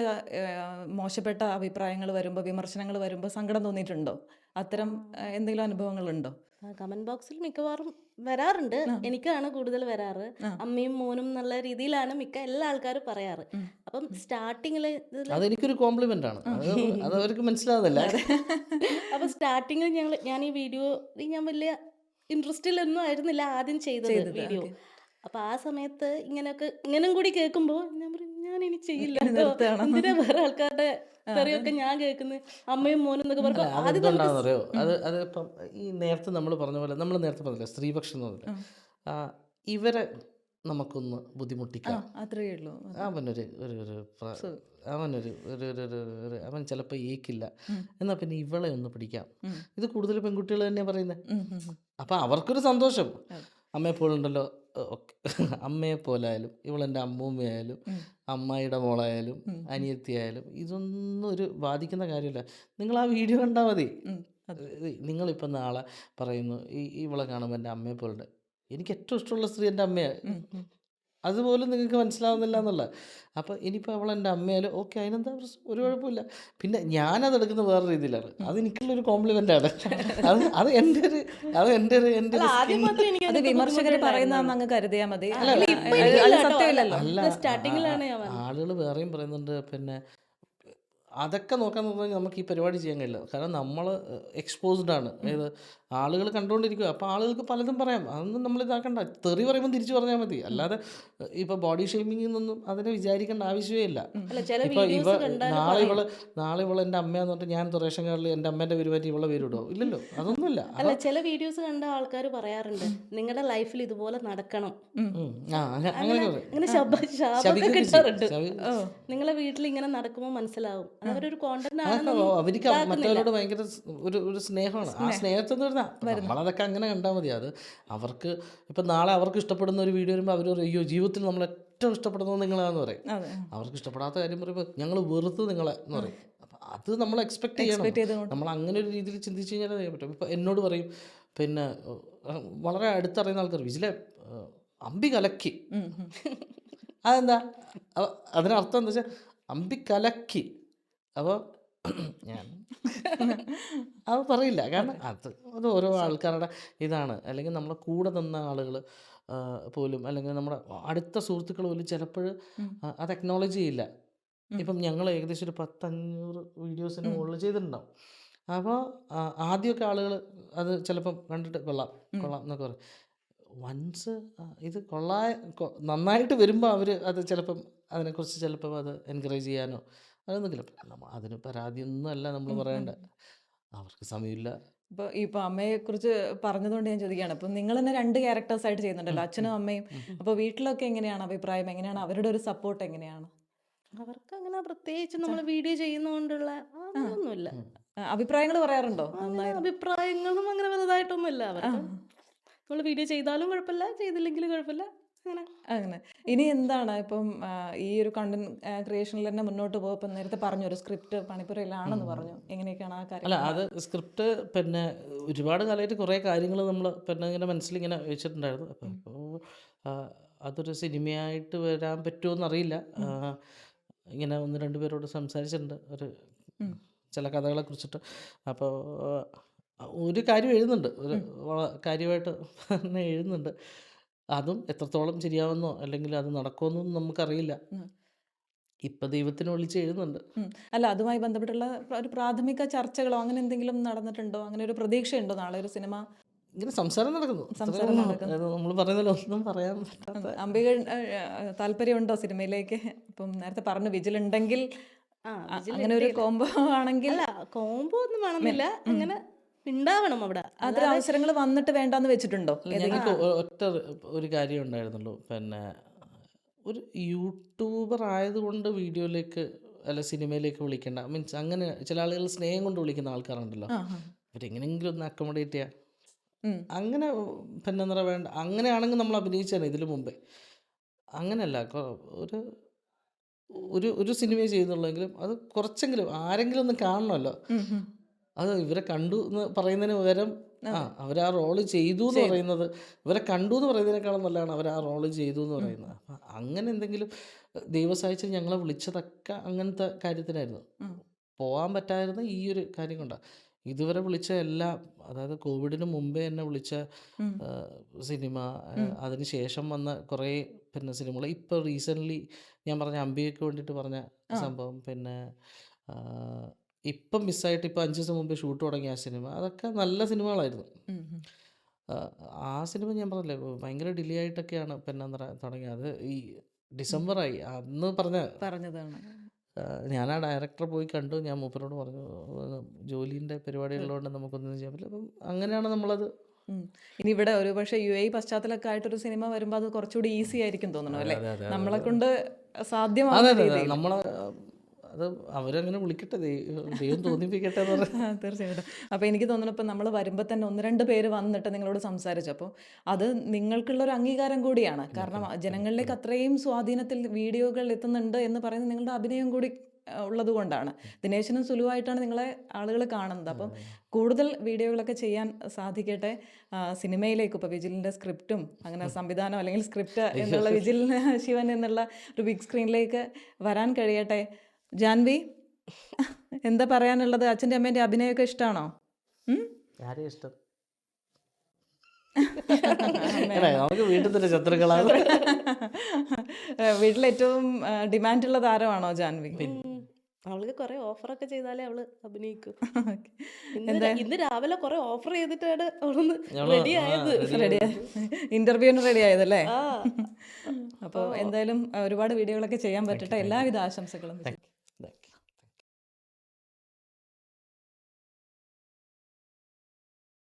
മോശപ്പെട്ട അഭിപ്രായങ്ങൾ വരുമ്പോൾ, വിമർശനങ്ങൾ വരുമ്പോൾ സങ്കടം തോന്നിയിട്ടുണ്ടോ? അത്തരം എന്തെങ്കിലും അനുഭവങ്ങളുണ്ടോ? കമന്റ് ബോക്സിൽ മിക്കവാറും വരാറുണ്ട്. എനിക്കാണ് കൂടുതൽ വരാറ്. അമ്മയും മോനും എന്നുള്ള രീതിയിലാണ് മിക്ക എല്ലാ ആൾക്കാരും പറയാറ്. അപ്പം സ്റ്റാർട്ടിങ്ങില് അതെനിക്കൊരു കോംപ്ലിമെന്റ് ആണ്. അത് അവർക്ക് മനസ്സിലാവുന്നില്ല. അപ്പൊ സ്റ്റാർട്ടിങ്ങിൽ ഞാൻ ഈ വീഡിയോ ഞാൻ വലിയ ഇൻട്രസ്റ്റിലൊന്നും ആയിരുന്നില്ല ആദ്യം ചെയ്തത് വീഡിയോ. അപ്പൊ ആ സമയത്ത് ഇങ്ങനെയും കൂടി കേൾക്കുമ്പോ ഞാൻ പറയും ഞാൻ ഇനി ചെയ്യില്ല. എന്തിനാ വേറെ ആൾക്കാരുടെ തെറിയൊക്കെ ഞാൻ കേൾക്കുന്നത്, അമ്മയും മോനും എന്നൊക്കെ പറയുമ്പോൾ അതെന്തുണ്ടാകുന്നറിയോ? അത് ഇപ്പം ഈ നേരത്തെ നമ്മൾ പറഞ്ഞ പോലെ നമ്മൾ നേരത്തെ പറഞ്ഞില്ല സ്ത്രീപക്ഷം എന്ന് പറഞ്ഞില്ല. ഇവരെ നമുക്കൊന്ന് ബുദ്ധിമുട്ടിക്കാം. അത്രേ ഉള്ളൂ. അവൻ ചിലപ്പോൾ ഏക്കില്ല, എന്നാൽ പിന്നെ ഇവളെ ഒന്ന് പിടിക്കാം. ഇത് കൂടുതൽ പെൺകുട്ടികൾ തന്നെ പറയുന്നത്. അപ്പം അവർക്കൊരു സന്തോഷം. അമ്മയെപ്പോലുണ്ടല്ലോ, അമ്മയെപ്പോലായാലും ഇവളെൻ്റെ അമ്മൂമ്മയായാലും അമ്മായിയുടെ മോളായാലും അനിയത്തിയായാലും ഇതൊന്നും ഒരു ബാധിക്കുന്ന കാര്യമില്ല. നിങ്ങൾ ആ വീഡിയോ കണ്ടാൽ മതി. നിങ്ങളിപ്പം നാളെ പറയുന്നു ഇവളെ കാണുമ്പോൾ എൻ്റെ അമ്മയെപ്പോലുണ്ട്, എനിക്ക് ഏറ്റവും ഇഷ്ടമുള്ള സ്ത്രീ എൻ്റെ അമ്മയാണ്, അതുപോലും നിങ്ങൾക്ക് മനസ്സിലാവുന്നില്ല എന്നുള്ള. അപ്പോൾ ഇനിയിപ്പോൾ അവൾ എൻ്റെ അമ്മയായാലും ഓക്കെ, അതിനെന്താ ഒരു കുഴപ്പമില്ല. പിന്നെ ഞാനത് എടുക്കുന്ന വേറെ രീതിയിലാണ്. അത് എനിക്കുള്ളൊരു കോംപ്ലിമെൻ്റ് ആണ്. അത് എൻ്റെ ഒരു വിമർശകർ പറയുന്നതെന്ന് അങ്ങ് കരുതിയാൽ മതി. സ്റ്റാർട്ടിങ്ങിലാണ് ആളുകൾ വേറെയും പറയുന്നുണ്ട്. പിന്നെ അതൊക്കെ നോക്കാൻ പറഞ്ഞാൽ നമുക്ക് ഈ പരിപാടി ചെയ്യാൻ കഴിയില്ല. കാരണം നമ്മൾ എക്സ്പോസ്ഡ് ആണ്. ഏത് ആളുകൾ കണ്ടുകൊണ്ടിരിക്കുക. അപ്പോൾ ആളുകൾക്ക് പലതും പറയാം. അതൊന്നും നമ്മൾ ഇതാക്കണ്ട. തെറി പറയുമ്പോൾ തിരിച്ചു പറഞ്ഞാൽ മതി. അല്ലാതെ ഇപ്പോൾ ബോഡി ഷേമിങ്ങിൽ നിന്നൊന്നും അതിനെ വിചാരിക്കേണ്ട ആവശ്യമേ ഇല്ല. ഇപ്പോൾ നാളെ ഇവൾ എൻ്റെ അമ്മയെന്ന് പറഞ്ഞിട്ട് ഞാൻ റേഷൻ കാർഡിൽ എൻ്റെ അമ്മേൻ്റെ പേര് പറ്റി ഇവളെ പേര് ഇടുമോ? ഇല്ലല്ലോ, അതൊന്നുമില്ല. അല്ല, ചില വീഡിയോസ് കണ്ട ആൾക്കാർ പറയാറുണ്ട് നിങ്ങളുടെ ലൈഫിൽ ഇതുപോലെ നടക്കണം, അങ്ങനെ ശാപമൊക്കെ കിട്ടാറുണ്ട്. നിങ്ങളെ വീട്ടിൽ ഇങ്ങനെ നടക്കുമ്പോൾ മനസ്സിലാവും അവരൊരു കോണ്ടന്റ് ആണ്. അവർക്ക് മറ്റവരോട് ഭയങ്കര ഒരു സ്നേഹമാണ്. ആ സ്നേഹത്തിൽ നിന്ന് നമ്മളതൊക്കെ അങ്ങനെ കണ്ടാൽ മതി. അത് അവർക്ക് ഇപ്പം നാളെ അവർക്ക് ഇഷ്ടപ്പെടുന്ന ഒരു വീഡിയോ വരുമ്പോൾ അവർ അയ്യോ ജീവിതത്തിൽ നമ്മൾ ഏറ്റവും ഇഷ്ടപ്പെടുന്നത് നിങ്ങളാന്ന് പറയും. അവർക്ക് ഇഷ്ടപ്പെടാത്ത കാര്യം പറയുമ്പോൾ ഞങ്ങൾ വെറുത്ത് നിങ്ങളെ എന്ന് പറയും. അപ്പം അത് നമ്മൾ എക്സ്പെക്ട് ചെയ്യണം. നമ്മൾ അങ്ങനെ ഒരു രീതിയിൽ ചിന്തിച്ച് കഴിഞ്ഞാൽ ചെയ്യാൻ പറ്റും. ഇപ്പം എന്നോട് പറയും, പിന്നെ വളരെ അടുത്തറിയുന്ന ആൾക്കാർ വിജിലെ അമ്പി കലക്കി. അതെന്താ അതിനർത്ഥം എന്താ വെച്ചാൽ അമ്പി കലക്കി. അപ്പോൾ ഞാൻ അത് പറയില്ല. കാരണം അത് ഓരോ ആൾക്കാരുടെ ഇതാണ്. അല്ലെങ്കിൽ നമ്മളെ കൂടെ തന്ന ആളുകൾ പോലും, അല്ലെങ്കിൽ നമ്മുടെ അടുത്ത സുഹൃത്തുക്കൾ പോലും ചിലപ്പോൾ അത് അക്നോളജ് ചെയ്യില്ല. ഇപ്പം ഞങ്ങൾ ഏകദേശം ഒരു 100-500 വീഡിയോസിന് മുകളിൽ ചെയ്തിട്ടുണ്ടാവും. അപ്പോൾ ആദ്യമൊക്കെ ആളുകൾ അത് ചിലപ്പം കണ്ടിട്ട് കൊള്ളാം എന്നൊക്കെ പറയും. വൺസ് ഇത് നന്നായിട്ട് വരുമ്പോൾ അവർ അത് ചിലപ്പം അതിനെക്കുറിച്ച് ചിലപ്പം അത് എൻകറേജ് ചെയ്യാനോ അതൊന്നുമില്ല. അതിന് പരാതിയൊന്നും അല്ല നമ്മൾ പറയേണ്ടത്. അവർക്ക് സമയമില്ല. ഇപ്പോൾ അമ്മയെക്കുറിച്ച് പറഞ്ഞതുകൊണ്ട് ഞാൻ ചോദിക്കുകയാണ്. ഇപ്പം നിങ്ങൾ തന്നെ 2 ക്യാരക്ടേഴ്സായിട്ട് ചെയ്യുന്നുണ്ടല്ലോ, അച്ഛനും അമ്മയും. അപ്പോൾ വീട്ടിലൊക്കെ എങ്ങനെയാണ് അഭിപ്രായം? എങ്ങനെയാണ് അവരുടെ ഒരു സപ്പോർട്ട്? എങ്ങനെയാണ്? അവർക്ക് അങ്ങനെ പ്രത്യേകിച്ച് നമ്മൾ വീഡിയോ ചെയ്യുന്നതുകൊണ്ടുള്ള ഒന്നുമില്ല. അഭിപ്രായങ്ങൾ പറയാറുണ്ടോ? അങ്ങനെ അഭിപ്രായങ്ങളും അങ്ങനെ വലുതായിട്ടൊന്നുമില്ല. അവർക്ക് നമ്മൾ വീഡിയോ ചെയ്താലും കുഴപ്പമില്ല, ചെയ്തില്ലെങ്കിലും കുഴപ്പമില്ല. അങ്ങനെ അങ്ങനെ. ഇനി എന്താണ് ഇപ്പം ഈ ഒരു കണ്ടന്റ് ക്രിയേഷനിൽ തന്നെ മുന്നോട്ട് പോകും. ഇപ്പം നേരത്തെ പറഞ്ഞു ഒരു സ്ക്രിപ്റ്റ് പണിപ്പുരയിലാണെന്ന് പറഞ്ഞു. എങ്ങനെയൊക്കെയാണ് ആ അല്ല കാര്യം? അത് സ്ക്രിപ്റ്റ് പിന്നെ ഒരുപാട് കാലമായിട്ട് കുറേ കാര്യങ്ങൾ നമ്മൾ പിന്നെ ഇങ്ങനെ മനസ്സിലിങ്ങനെ വെച്ചിട്ടുണ്ടായിരുന്നു. അപ്പോൾ അതൊരു സിനിമയായിട്ട് വരാൻ പറ്റുമോയെന്നറിയില്ല. ഇങ്ങനെ 1-2 പേരോട് സംസാരിച്ചിട്ടുണ്ട് ഒരു ചില കഥകളെ കുറിച്ചിട്ട്. അപ്പോൾ ഒരു കാര്യം എഴുതുന്നുണ്ട്, ഒരു കാര്യമായിട്ട് തന്നെ എഴുതുന്നുണ്ട്. അതും എത്രത്തോളം ശരിയാവുന്നോ അല്ലെങ്കിൽ അത് നടക്കുമെന്നൊന്നും നമുക്കറിയില്ല. ഇപ്പം ദൈവത്തിന് വിളിച്ച് എഴുതുന്നുണ്ട്. അല്ല അതുമായി ബന്ധപ്പെട്ടുള്ള ഒരു പ്രാഥമിക ചർച്ചകളോ അങ്ങനെ എന്തെങ്കിലും നടന്നിട്ടുണ്ടോ? അങ്ങനെ ഒരു പ്രതീക്ഷയുണ്ടോ നാളെ ഒരു സിനിമ? ഇങ്ങനെ സംസാരം നടക്കുന്നു. സംസാരം നടക്കുന്നു. നമ്മൾ പറയുന്നതിൽ ഒന്നും പറയാൻ പറ്റാത്ത. അംബിക താല്പര്യമുണ്ടോ സിനിമയിലേക്ക്? ഇപ്പം നേരത്തെ പറഞ്ഞു വിജിലുണ്ടെങ്കിൽ അങ്ങനെ ഒരു കോംബോ ആണെങ്കിൽ അല്ല കോംബോ ഒന്നും വേണമെന്നില്ല, അങ്ങനെ ഉണ്ടാവണം അവിടെ. അത്ര അവസരങ്ങൾ വന്നിട്ട് വേണ്ടാന്ന് വെച്ചിട്ടുണ്ടോ? ഞങ്ങൾക്ക് ഒറ്റ ഒരു കാര്യം ഉണ്ടായിരുന്നുള്ളൂ. പിന്നെ ഒരു യൂട്യൂബർ ആയതുകൊണ്ട് വീഡിയോയിലേക്ക് അല്ല സിനിമയിലേക്ക് വിളിക്കേണ്ട. മീൻസ് അങ്ങനെ ചില ആളുകൾ സ്നേഹം കൊണ്ട് വിളിക്കുന്ന ആൾക്കാരുണ്ടല്ലോ, അവരെങ്ങനെയെങ്കിലും ഒന്ന് അക്കോമഡേറ്റ് ചെയ്യാം. അങ്ങനെ പിന്നെ എന്താ വേണ്ട, അങ്ങനെയാണെങ്കിൽ നമ്മൾ അഭിനയിച്ചാണ് ഇതിനു മുമ്പേ. അങ്ങനെയല്ല ഒരു ഒരു ഒരു സിനിമയെ ചെയ്യുന്നുള്ളെങ്കിലും അത് കുറച്ചെങ്കിലും ആരെങ്കിലും ഒന്ന് കാണണമല്ലോ. അത് ഇവരെ കണ്ടു എന്ന് പറയുന്നതിന് പകരം അവരാ റോള് ചെയ്തു എന്ന് പറയുന്നത്, ഇവരെ കണ്ടു എന്ന് പറയുന്നതിനേക്കാളും നല്ലതാണ് അവർ ആ റോള് ചെയ്തു എന്ന് പറയുന്നത്. അപ്പം അങ്ങനെ എന്തെങ്കിലും ദൈവം സഹായിച്ച് ഞങ്ങളെ വിളിച്ചതൊക്കെ അങ്ങനത്തെ കാര്യത്തിനായിരുന്നു. പോകാൻ പറ്റാതിരുന്ന ഈ ഒരു കാര്യം കൊണ്ടാണ്. ഇതുവരെ വിളിച്ച എല്ലാം, അതായത് കോവിഡിന് മുമ്പേ എന്നെ വിളിച്ച സിനിമ, അതിന് ശേഷം വന്ന കുറേ പിന്നെ സിനിമകൾ, ഇപ്പോൾ റീസെൻ്റ്ലി ഞാൻ പറഞ്ഞ അംബികയ്ക്ക് വേണ്ടിയിട്ട് പറഞ്ഞ സംഭവം, പിന്നെ ഇപ്പം മിസ്സായിട്ട് ഇപ്പോൾ 5 ദിവസം മുമ്പേ ഷൂട്ട് തുടങ്ങിയ ആ സിനിമ, അതൊക്കെ നല്ല സിനിമകളായിരുന്നു. ആ സിനിമ ഞാൻ പറഞ്ഞില്ലേ ഭയങ്കര ഡിലേ ആയിട്ടൊക്കെയാണ് പിന്നെ എന്താ തുടങ്ങിയത്. ഈ ഡിസംബറായി അന്ന് പറഞ്ഞതാണ്. ഞാൻ ആ ഡയറക്ടറെ പോയി കണ്ടു. ഞാൻ മൂപ്പരോട് പറഞ്ഞു ജോലിൻ്റെ പരിപാടികളുകൊണ്ട് നമുക്കൊന്നും ചെയ്യാൻ പറ്റില്ല. അപ്പം അങ്ങനെയാണ് നമ്മളത്. ഇനി ഇവിടെ ഒരു പക്ഷേ UAE പശ്ചാത്തലമൊക്കെ ആയിട്ടൊരു സിനിമ വരുമ്പോൾ അത് കുറച്ചുകൂടി ഈസി ആയിരിക്കും തോന്നുന്നു അല്ലേ? നമ്മളെ കൊണ്ട് സാധ്യമാകുന്ന രീതിയിൽ. നമ്മളെ അത് അവരങ്ങനെ വിളിക്കട്ടെ, ദൈവം തോന്നിപ്പിക്കട്ടെ എന്ന് പറഞ്ഞു. തീർച്ചയായിട്ടും. അപ്പോൾ എനിക്ക് തോന്നുന്നു ഇപ്പം നമ്മൾ വരുമ്പോൾ തന്നെ 1-2 പേര് വന്നിട്ട് നിങ്ങളോട് സംസാരിച്ചു. അപ്പോൾ അത് നിങ്ങൾക്കുള്ളൊരു അംഗീകാരം കൂടിയാണ്. കാരണം ജനങ്ങളിലേക്ക് അത്രയും സ്വാധീനത്തിൽ വീഡിയോകൾ എത്തുന്നുണ്ട് എന്ന് പറയുന്നത് നിങ്ങളുടെ അഭിനയം കൂടി ഉള്ളത് കൊണ്ടാണ്. ദിനേശനും സുലുവായിട്ടാണ് നിങ്ങളെ ആളുകൾ കാണുന്നത്. അപ്പം കൂടുതൽ വീഡിയോകളൊക്കെ ചെയ്യാൻ സാധിക്കട്ടെ. സിനിമയിലേക്ക് ഇപ്പോൾ വിജിലിൻ്റെ സ്ക്രിപ്റ്റും അങ്ങനെ സംവിധാനം അല്ലെങ്കിൽ സ്ക്രിപ്റ്റ് എന്നുള്ള വിജിൽ ശിവൻ എന്നുള്ള ഒരു ബിഗ് സ്ക്രീനിലേക്ക് വരാൻ കഴിയട്ടെ. ജാൻവി, എന്താ പറയാനുള്ളത്? അച്ഛൻ്റെ അമ്മേൻ്റെ അഭിനയമൊക്കെ ഇഷ്ടമാണോ? ആരെയും ഇഷ്ടം നമുക്ക് വീട്ടിൽ തന്നെ ശത്രുക്കളാണ്. വീട്ടിലേറ്റവും ഡിമാൻഡുള്ള താരമാണോ ജാൻവി? അവൾക്ക് കുറെ ഓഫറൊക്കെ ചെയ്താലേ അവള് അഭിനയിക്കും. ഇന്ന് രാവിലെ കുറെ ഓഫർ ചെയ്തിട്ടാണ് അവളൊന്ന് റെഡി ആയത്. ഇന്റർവ്യൂവിന് റെഡി ആയതല്ലേ? അപ്പോൾ എന്തായാലും ഒരുപാട് വീഡിയോകളൊക്കെ ചെയ്യാൻ പറ്റട്ടെ. എല്ലാവിധ ആശംസകളും.